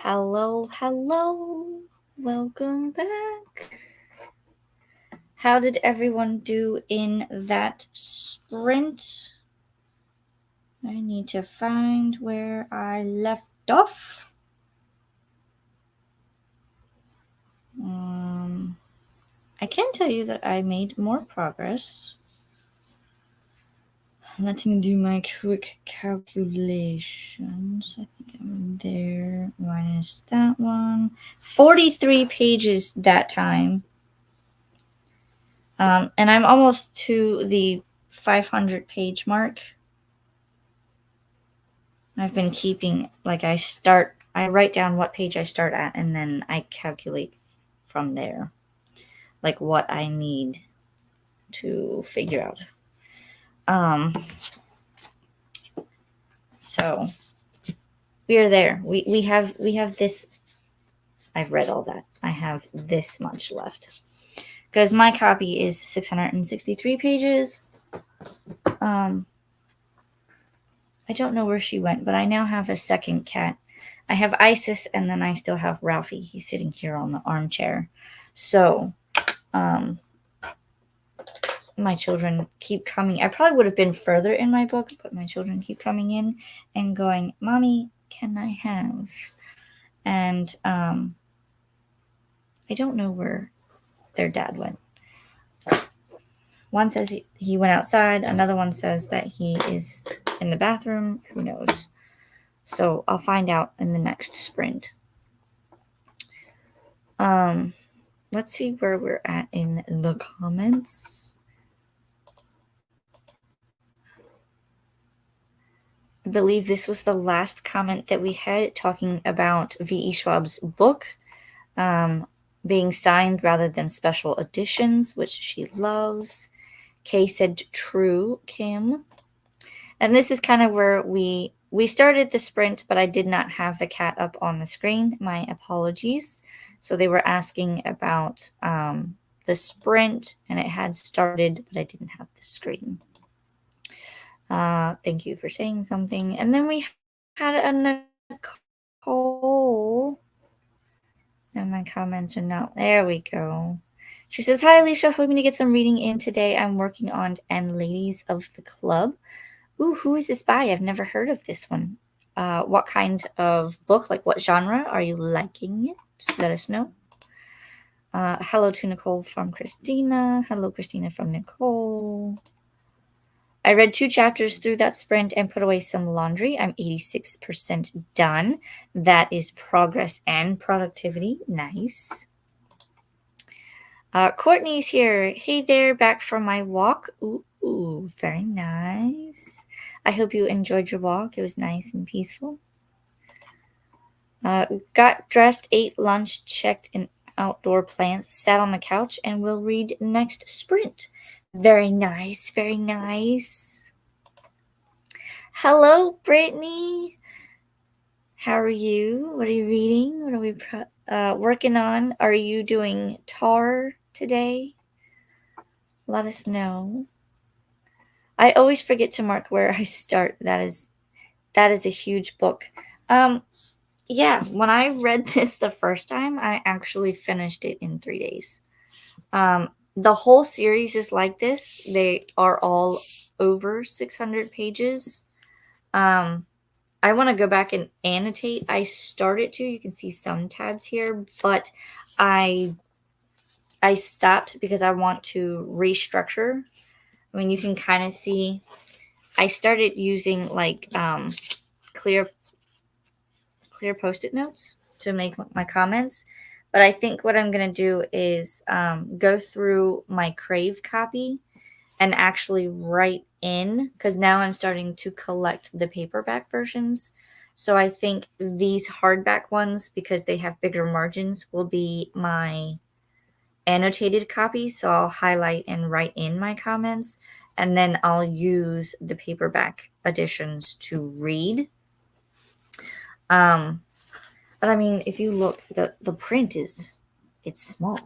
Hello, hello. Welcome back. How did everyone do in that sprint? I need to find where I left off. I can tell you that I made more progress. Let me do my quick calculations. I think I'm there minus that one. 43 pages that time. And I'm almost to the 500 page mark. I've been keeping, like, I write down what page I start at, and then I calculate from there, like, what I need to figure out. So we are there. We have this. I've read all that. I have this much left because my copy is 663 pages. I don't know where she went, but I now have a second cat. I have Isis, and then I still have Ralphie. He's sitting here on the armchair. So, my children keep coming. I probably would have been further in my book, but my children keep coming in and going, "Mommy, can I have?" And I don't know where their dad went. One says he went outside. Another one says that he is in the bathroom. Who knows? So I'll find out in the next sprint. Let's see where we're at in the comments. I believe this was the last comment that we had talking about V.E. Schwab's book being signed rather than special editions, which she loves. Kay said, "True, Kim." And this is kind of where we started the sprint, but I did not have the cat up on the screen. My apologies. So they were asking about the sprint, and it had started, but I didn't have the screen. Thank you for saying something. And then we had a Nicole. And my comments are not. There we go. She says, "Hi, Alicia. Hoping to get some reading in today. I'm working on And Ladies of the Club." Ooh, who is this by? I've never heard of this one. What kind of book? Like, what genre? Are you liking it? Let us know. Hello to Nicole from Christina. Hello, Christina from Nicole. I read 2 chapters through that sprint and put away some laundry. I'm 86% done. That is progress and productivity. Nice. Courtney's here. Hey there, back from my walk. Ooh, very nice. I hope you enjoyed your walk. It was nice and peaceful. Got dressed, ate lunch, checked in outdoor plans, sat on the couch, and will read next sprint. Very nice, very nice. Hello, Brittany. How are you? What are you reading? What are we working on? Are you doing TAR today? Let us know. I always forget to mark where I start. That is a huge book. Yeah, when I read this the first time, I actually finished it in 3 days. The whole series is like this. They are all over 600 pages. I want to go back and annotate. I started to. You can see some tabs here, but I stopped because I want to restructure. I mean, you can kind of see I started using like clear Post-it notes to make my comments. But I think what I'm going to do is go through my Crave copy and actually write in, because now I'm starting to collect the paperback versions. So I think these hardback ones, because they have bigger margins, will be my annotated copies. So I'll highlight and write in my comments, and then I'll use the paperback editions to read. But I mean, if you look, the print it's small.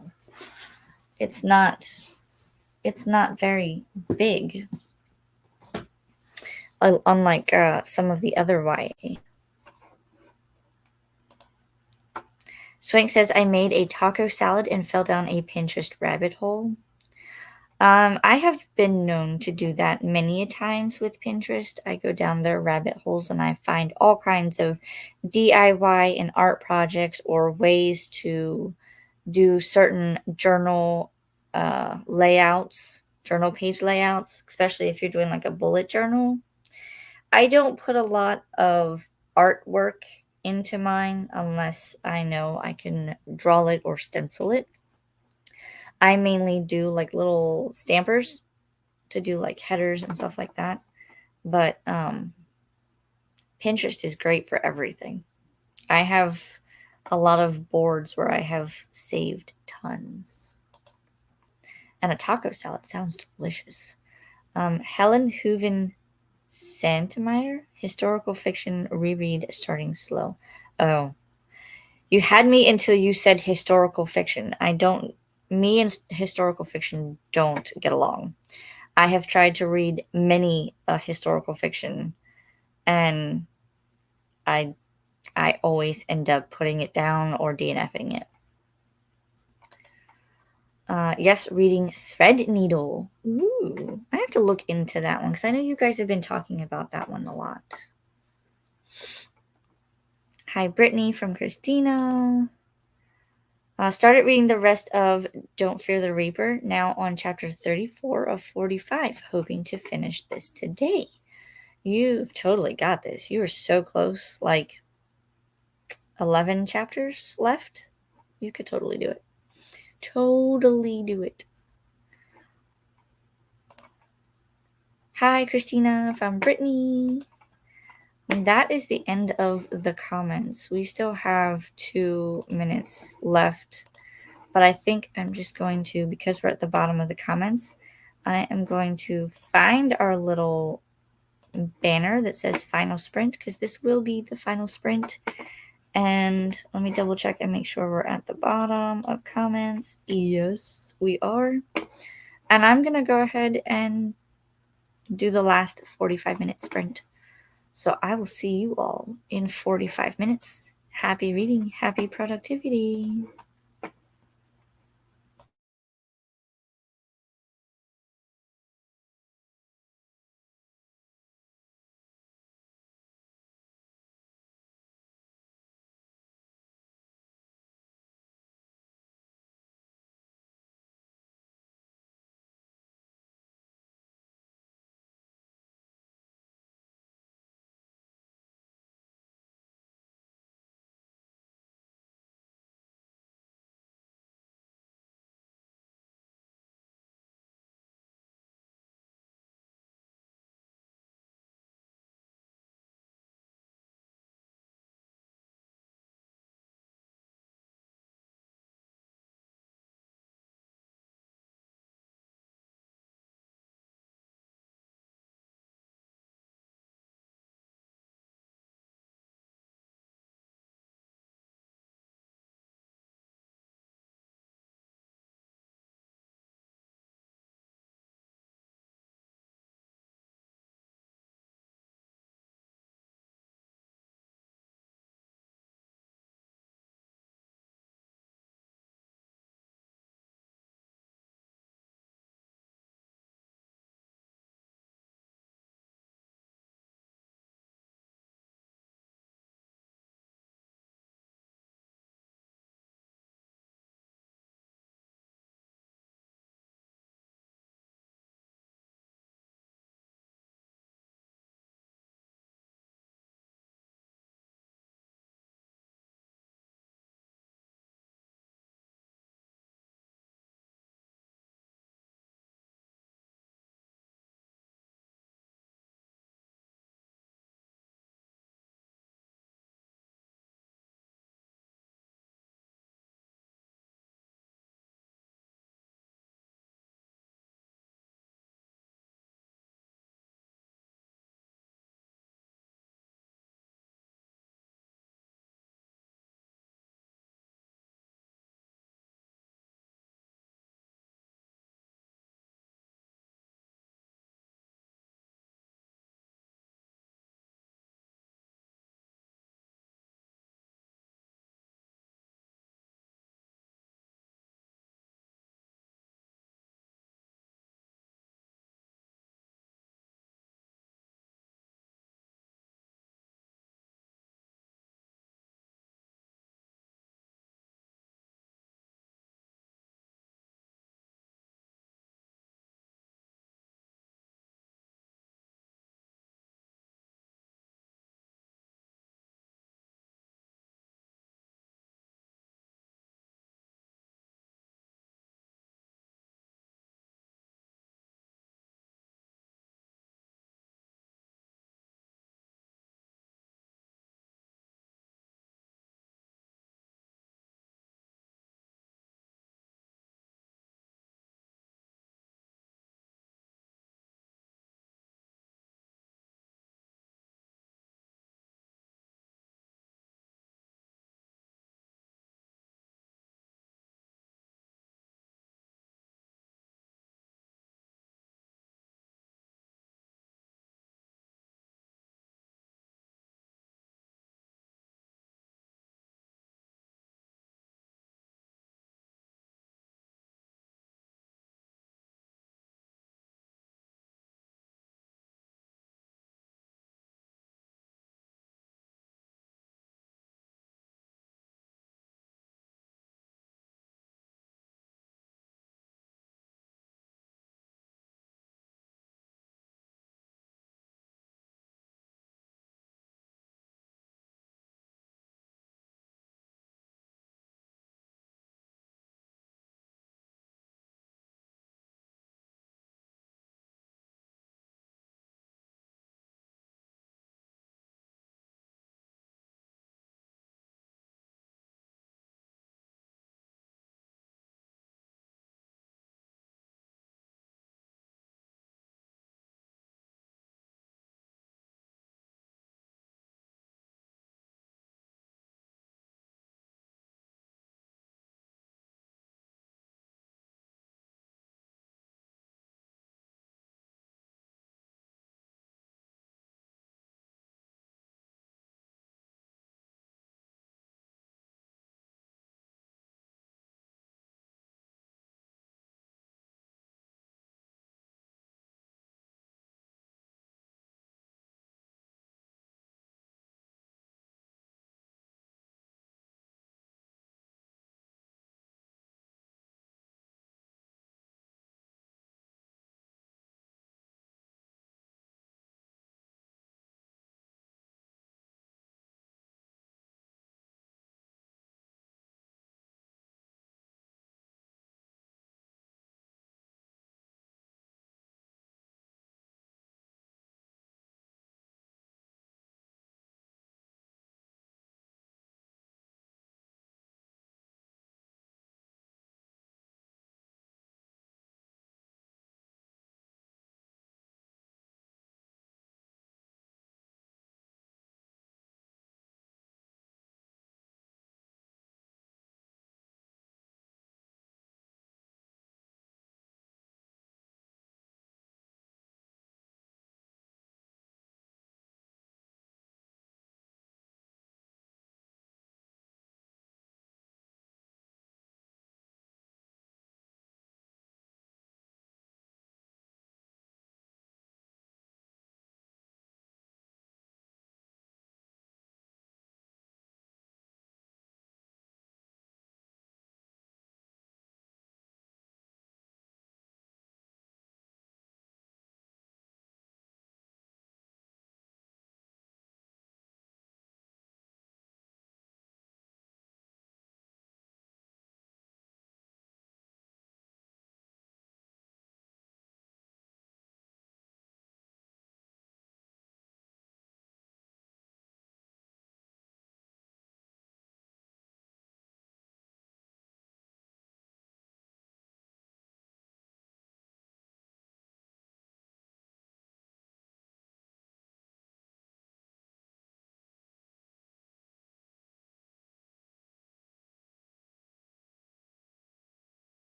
It's not very big. Unlike some of the other YA. Swank says, I made a taco salad and fell down a Pinterest rabbit hole. I have been known to do that many a times with Pinterest. I go down their rabbit holes and I find all kinds of DIY and art projects or ways to do certain journal layouts, journal page layouts, especially if you're doing like a bullet journal. I don't put a lot of artwork into mine unless I know I can draw it or stencil it. I mainly do like little stampers to do like headers and stuff like that. But Pinterest is great for everything. I have a lot of boards where I have saved tons. And a taco salad sounds delicious. Helen Hooven Santemeyer, historical fiction reread starting slow. Oh, you had me until you said historical fiction. Me and historical fiction don't get along. I have tried to read many historical fiction, and I I always end up putting it down or DNFing it. Yes, reading Threadneedle. Ooh, I have to look into that one because I know you guys have been talking about that one a lot. Hi, Brittany from Christina. Started reading the rest of Don't Fear the Reaper, now on chapter 34 of 45, hoping to finish this today. You've totally got this. You are so close, like 11 chapters left. You could totally do it. Totally do it. Hi, Christina from Brittany. And that is the end of the comments. We still have 2 minutes left, but I think I'm just going to, because we're at the bottom of the comments, I am going to find our little banner that says final sprint, because this will be the final sprint. And let me double check and make sure we're at the bottom of comments. Yes, we are. And I'm going to go ahead and do the last 45-minute sprint. So I will see you all in 45 minutes. Happy reading, happy productivity.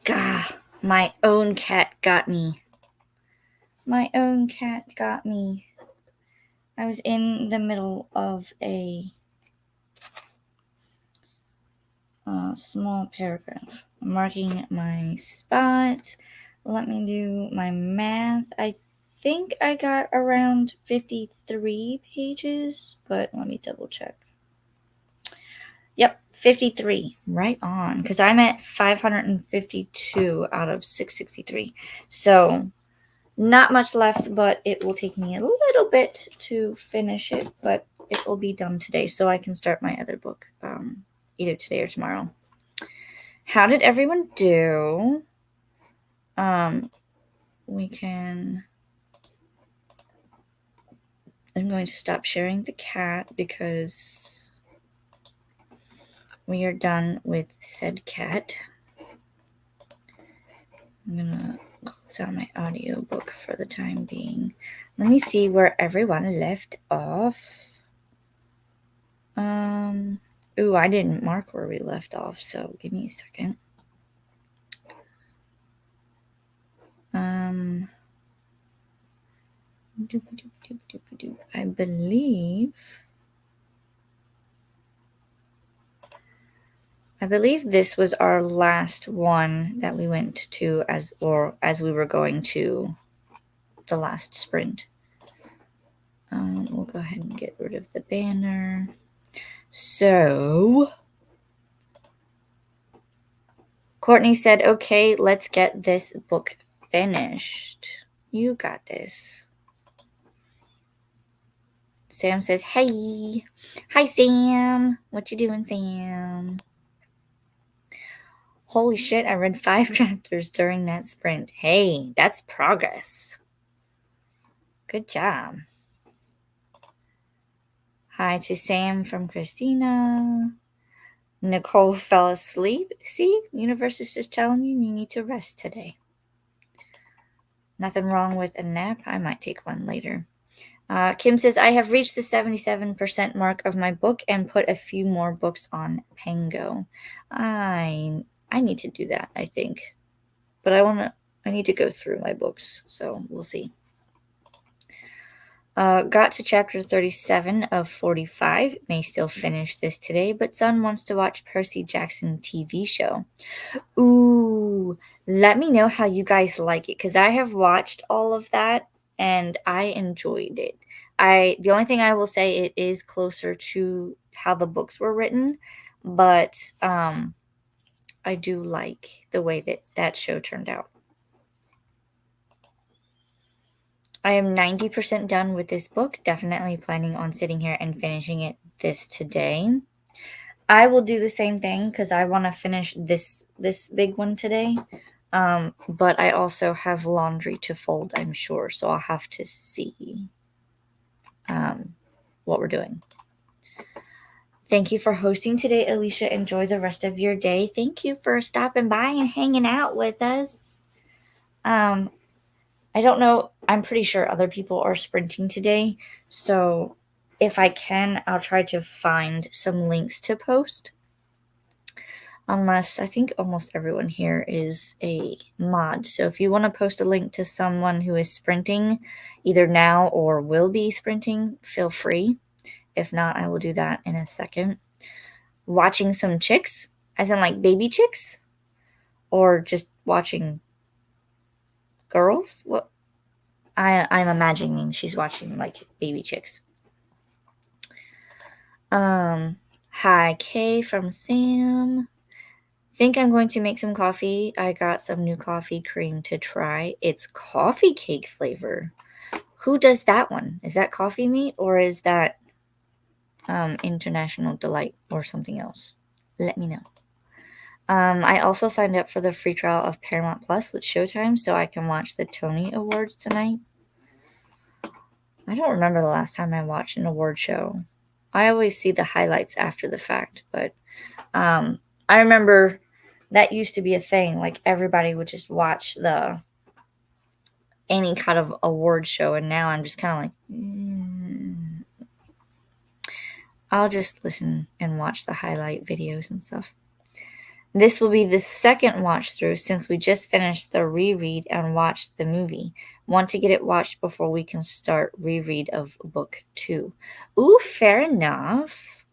Gah, my own cat got me. My own cat got me. I was in the middle of a small paragraph. I'm marking my spot. Let me do my math. I think I got around 53 pages, but let me double check. Yep, 53. Right on. Because I'm at 552 out of 663. So not much left, but it will take me a little bit to finish it, but it will be done today so I can start my other book either today or tomorrow. How did everyone do? We can... I'm going to stop sharing the cat because we are done with said cat. I'm going to close out my audiobook for the time being. Let me see where everyone left off. Ooh, I didn't mark where we left off, so give me a second. I believe this was our last one that we went to as we were going to the last sprint. We'll go ahead and get rid of the banner. So Courtney said, okay, let's get this book finished. You got this. Sam says, hey. Hi, Sam. What you doing, Sam? Holy shit, I read 5 chapters during that sprint. Hey, that's progress. Good job. Hi to Sam from Christina. Nicole fell asleep. See, universe is just telling you need to rest today. Nothing wrong with a nap. I might take one later. Kim says, I have reached the 77% mark of my book and put a few more books on Pango. I need to do that, I think. But I need to go through my books, so we'll see. Got to chapter 37 of 45. May still finish this today, but son wants to watch Percy Jackson TV show. Ooh, let me know how you guys like it, because I have watched all of that and I enjoyed it. The only thing I will say, it is closer to how the books were written, but I do like the way that show turned out. I am 90% done with this book. Definitely planning on sitting here and finishing it today. I will do the same thing because I want to finish this big one today. But I also have laundry to fold, I'm sure. So I'll have to see what we're doing. Thank you for hosting today, Alicia. Enjoy the rest of your day. Thank you for stopping by and hanging out with us. I don't know. I'm pretty sure other people are sprinting today. So if I can, I'll try to find some links to post. Unless I think almost everyone here is a mod. So if you want to post a link to someone who is sprinting, either now or will be sprinting, feel free. If not, I will do that in a second. Watching some chicks, as in like baby chicks? Or just watching girls? What? I'm imagining she's watching like baby chicks. Hi, Kay from Sam. Think I'm going to make some coffee. I got some new coffee cream to try. It's coffee cake flavor. Who does that one? Is that Coffee Meat or is that International Delight or something else? Let me know. I also signed up for the free trial of Paramount Plus with Showtime so I can watch the Tony Awards tonight. I don't remember the last time I watched an award show. I always see the highlights after the fact, but I remember that used to be a thing. Like everybody would just watch any kind of award show, and now I'm just kind of like, I'll just listen and watch the highlight videos and stuff. This will be the second watch through since we just finished the reread and watched the movie. Want to get it watched before we can start reread of book 2. Ooh, fair enough.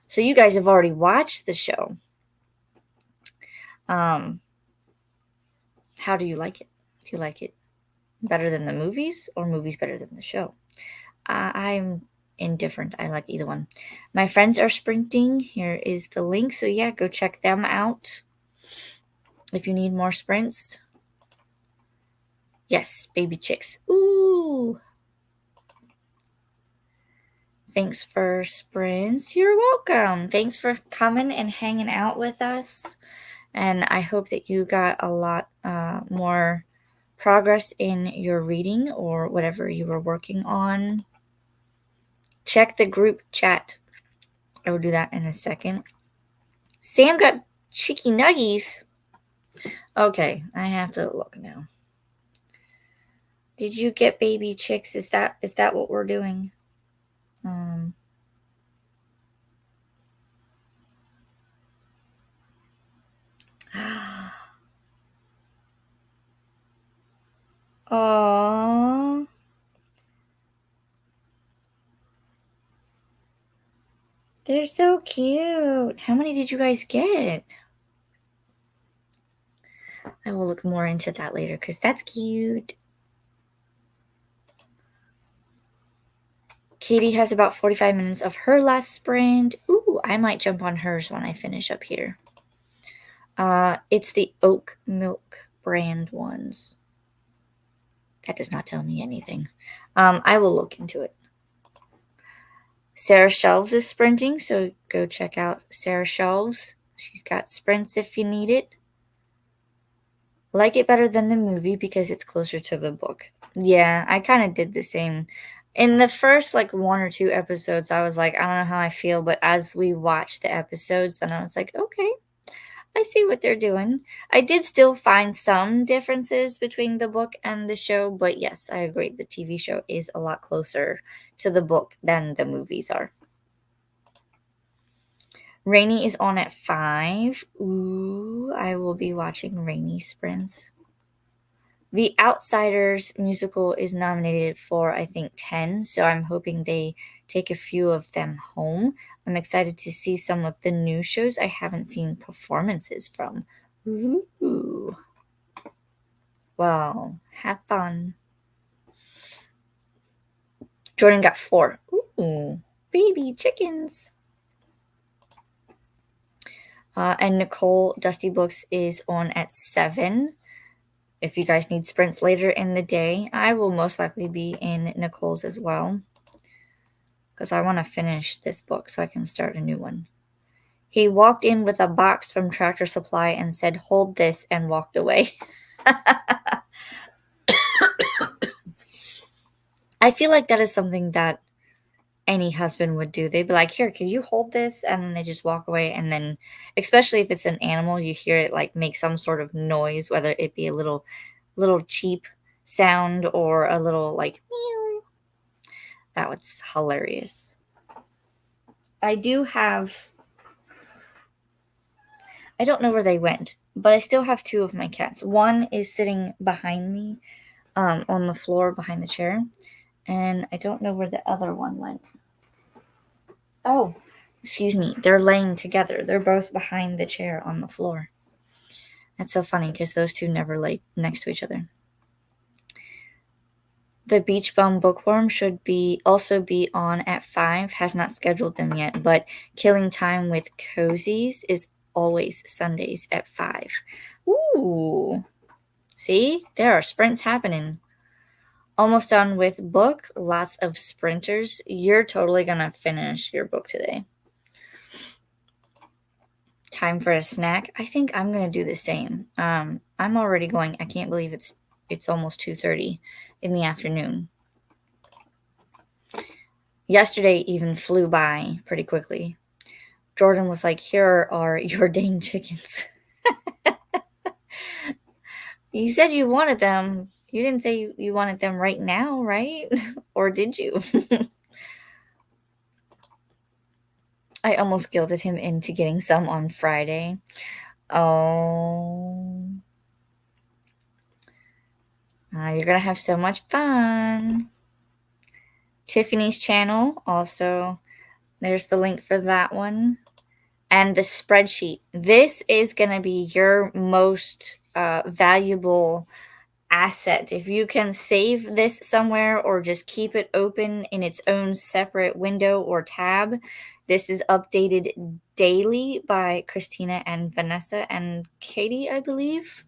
So you guys have already watched the show. How do you like it? Do you like it better than the movies or movies better than the show? I'm indifferent. I like either one. My friends are sprinting. Here is the link. So yeah, go check them out if you need more sprints. Yes, baby chicks. Ooh. Thanks for sprints. You're welcome. Thanks for coming and hanging out with us. And I hope that you got a lot more progress in your reading or whatever you were working on. Check the group chat. I will do that in a second. Sam got cheeky nuggies. Okay, I have to look now. Did you get baby chicks? Is that what we're doing? Aww. They're so cute. How many did you guys get? I will look more into that later because that's cute. Katie has about 45 minutes of her last sprint. Ooh, I might jump on hers when I finish up here. It's the oat milk brand ones. That does not tell me anything. I will look into it. Sarah Shelves is sprinting, so go check out Sarah Shelves. She's got sprints if you need it. Like it better than the movie because it's closer to the book. Yeah, I kind of did the same. In the first like 1 or 2 episodes, I was like, I don't know how I feel, but as we watched the episodes, then I was like, okay, I see what they're doing. I did still find some differences between the book and the show, but yes, I agree. The TV show is a lot closer to the book than the movies are. Rainy is on at 5. Ooh, I will be watching Rainy sprints. The Outsiders musical is nominated for, I think, 10, so I'm hoping they take a few of them home. I'm excited to see some of the new shows I haven't seen performances from. Ooh. Well, have fun. Jordan got 4. Ooh, baby chickens. And Nicole Dusty Books is on at 7. If you guys need sprints later in the day, I will most likely be in Nicole's as well because I want to finish this book so I can start a new one. He walked in with a box from Tractor Supply and said, "Hold this," and walked away. I feel like that is something that any husband would do. They'd be like, "Here, could you hold this?" And then they just walk away. And then, especially if it's an animal, you hear it like make some sort of noise, whether it be a little cheap sound or a little like meow. That was hilarious. I do have, I don't know where they went, but I still have 2 of my cats. One is sitting behind me on the floor behind the chair, and I don't know where the other one went. Oh, excuse me. They're laying together. They're both behind the chair on the floor. That's so funny because those 2 never lay next to each other. The Beach Bum Bookworm should also be on at 5. Has not scheduled them yet, but Killing Time with Cozies is always Sundays at 5. Ooh. See? There are sprints happening. Almost done with book. Lots of sprinters. You're totally going to finish your book today. Time for a snack. I think I'm going to do the same. I'm already going. I can't believe it's almost 2:30 in the afternoon. Yesterday even flew by pretty quickly. Jordan was like, "Here are your dang chickens." You said you wanted them. You didn't say you wanted them right now, right? Or did you? I almost guilted him into getting some on Friday. Oh, you're gonna have so much fun. Tiffany's channel, also, there's the link for that one. And the spreadsheet. This is gonna be your most valuable asset. If you can save this somewhere or just keep it open in its own separate window or tab, this is updated daily by Christina and Vanessa and Katie, I believe.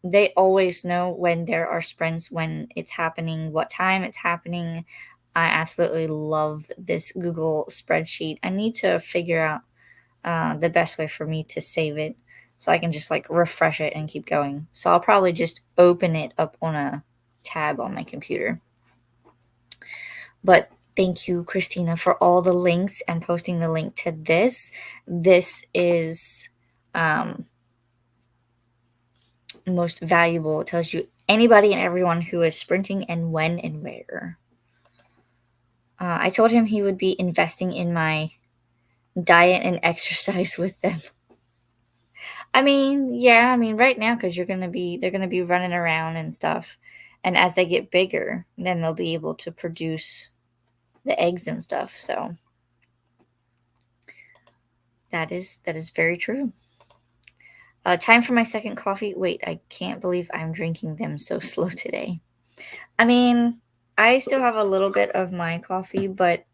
They always know when there are sprints, when it's happening, what time it's happening. I absolutely love this Google spreadsheet. I need to figure out the best way for me to save it so I can just like refresh it and keep going. So I'll probably just open it up on a tab on my computer. But thank you, Christina, for all the links and posting the link to this. This is most valuable. It tells you anybody and everyone who is sprinting and when and where. I told him he would be investing in my diet and exercise with them. I mean, yeah, I mean, right now, because they're gonna be running around and stuff, and as they get bigger, then they'll be able to produce the eggs and stuff. So that is very true. Time for my second coffee. Wait, I can't believe I'm drinking them so slow today. I mean, I still have a little bit of my coffee, but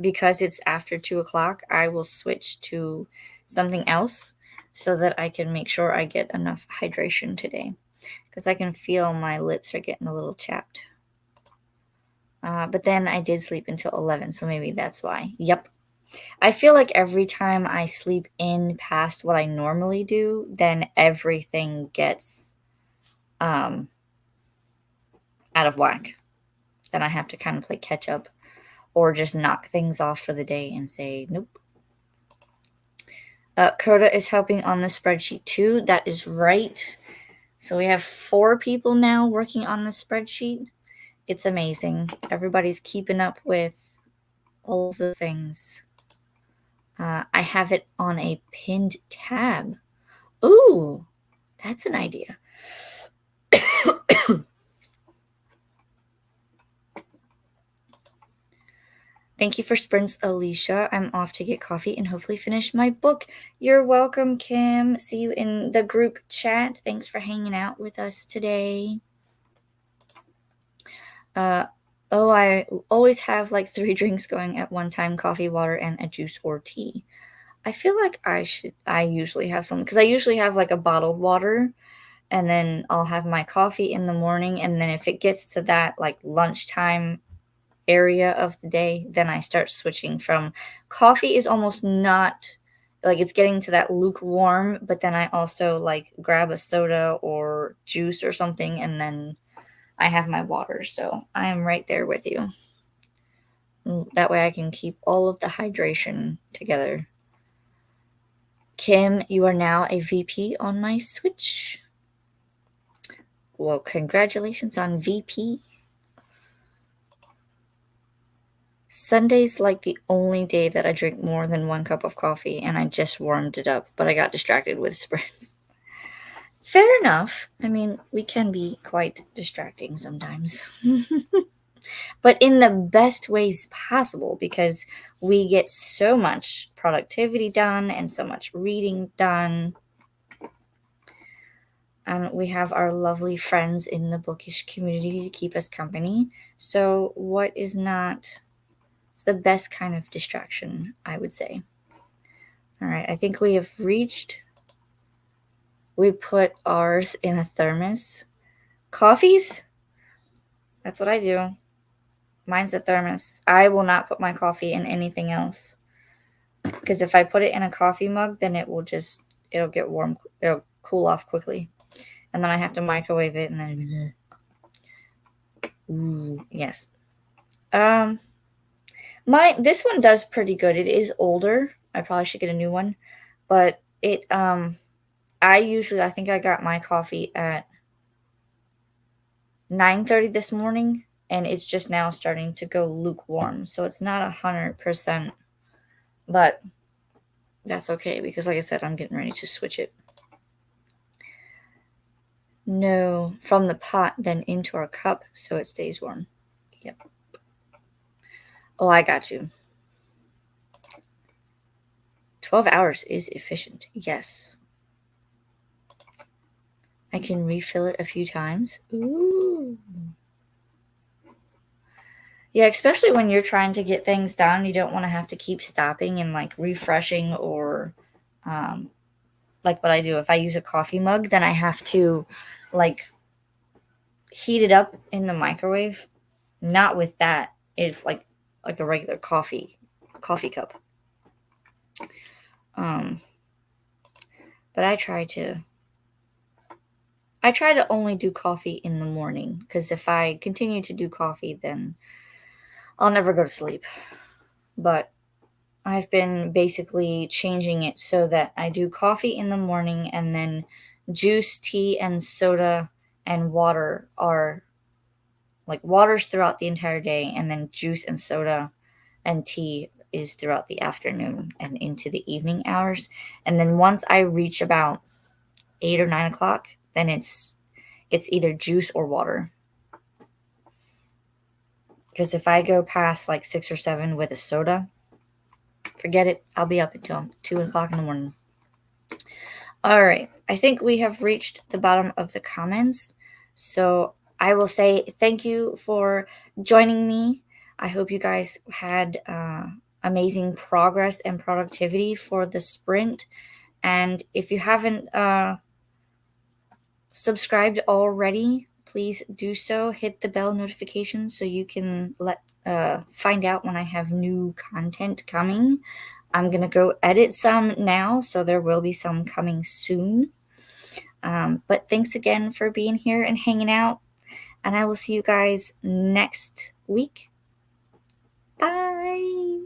because it's after 2 o'clock, I will switch to something else so that I can make sure I get enough hydration today. Because I can feel my lips are getting a little chapped. But then I did sleep until 11, so maybe that's why. Yep. I feel like every time I sleep in past what I normally do, then everything gets out of whack. Then I have to kind of play catch up or just knock things off for the day and say, nope. Coda is helping on the spreadsheet too. That is right. So we have 4 people now working on the spreadsheet. It's amazing. Everybody's keeping up with all of the things. I have it on a pinned tab. Ooh, that's an idea. Thank you for sprints, Alicia. I'm off to get coffee and hopefully finish my book. You're welcome, Kim. See you in the group chat. Thanks for hanging out with us today. I always have like 3 drinks going at one time: coffee, water, and a juice or tea. I feel like I usually have something because I usually have like a bottled water, and then I'll have my coffee in the morning, and then if it gets to that like lunchtime area of the day, then I start switching from coffee is almost not like it's getting to that lukewarm, but then I also like grab a soda or juice or something, and then I have my water. So I am right there with you. That way I can keep all of the hydration together. Kim, you are now a VP on my Switch. Well, congratulations on VP. Sunday's like the only day that I drink more than 1 cup of coffee, and I just warmed it up, but I got distracted with sprints. Fair enough. I mean, we can be quite distracting sometimes. But in the best ways possible, because we get so much productivity done and so much reading done. And we have our lovely friends in the bookish community to keep us company. So what is not... It's the best kind of distraction, I would say. All right, I think we have reached... We put ours in a thermos. Coffees? That's what I do. Mine's a thermos. I will not put my coffee in anything else. Because if I put it in a coffee mug, then it'll get warm. It'll cool off quickly. And then I have to microwave it and then... Ooh, yes. This one does pretty good. It is older. I probably should get a new one. But I think I got my coffee at 9:30 this morning, and it's just now starting to go lukewarm. So it's not 100%, but That's okay, because like I said, I'm getting ready to switch it. No, from the pot, then into our cup, so it stays warm. Yep. Oh, I got you. 12 hours is efficient. Yes. I can refill it a few times. Ooh. Yeah, especially when you're trying to get things done, you don't want to have to keep stopping and like refreshing, or like what I do. If I use a coffee mug, then I have to like heat it up in the microwave. Not with that. It's like a regular coffee cup. Um, but I try to only do coffee in the morning, because if I continue to do coffee, then I'll never go to sleep. But I've been basically changing it so that I do coffee in the morning, and then juice, tea, and soda and water are like water's throughout the entire day, and then juice and soda and tea is throughout the afternoon and into the evening hours. And then once I reach about 8 or 9 o'clock, then it's either juice or water. Because if I go past like 6 or 7 with a soda, forget it. I'll be up until 2 o'clock in the morning. All right. I think we have reached the bottom of the comments. So I will say thank you for joining me. I hope you guys had amazing progress and productivity for the sprint. And if you haven't subscribed already, please do so. Hit the bell notification so you can find out when I have new content coming. I'm gonna go edit some now, so there will be some coming soon. But thanks again for being here and hanging out, and I will see you guys next week. Bye.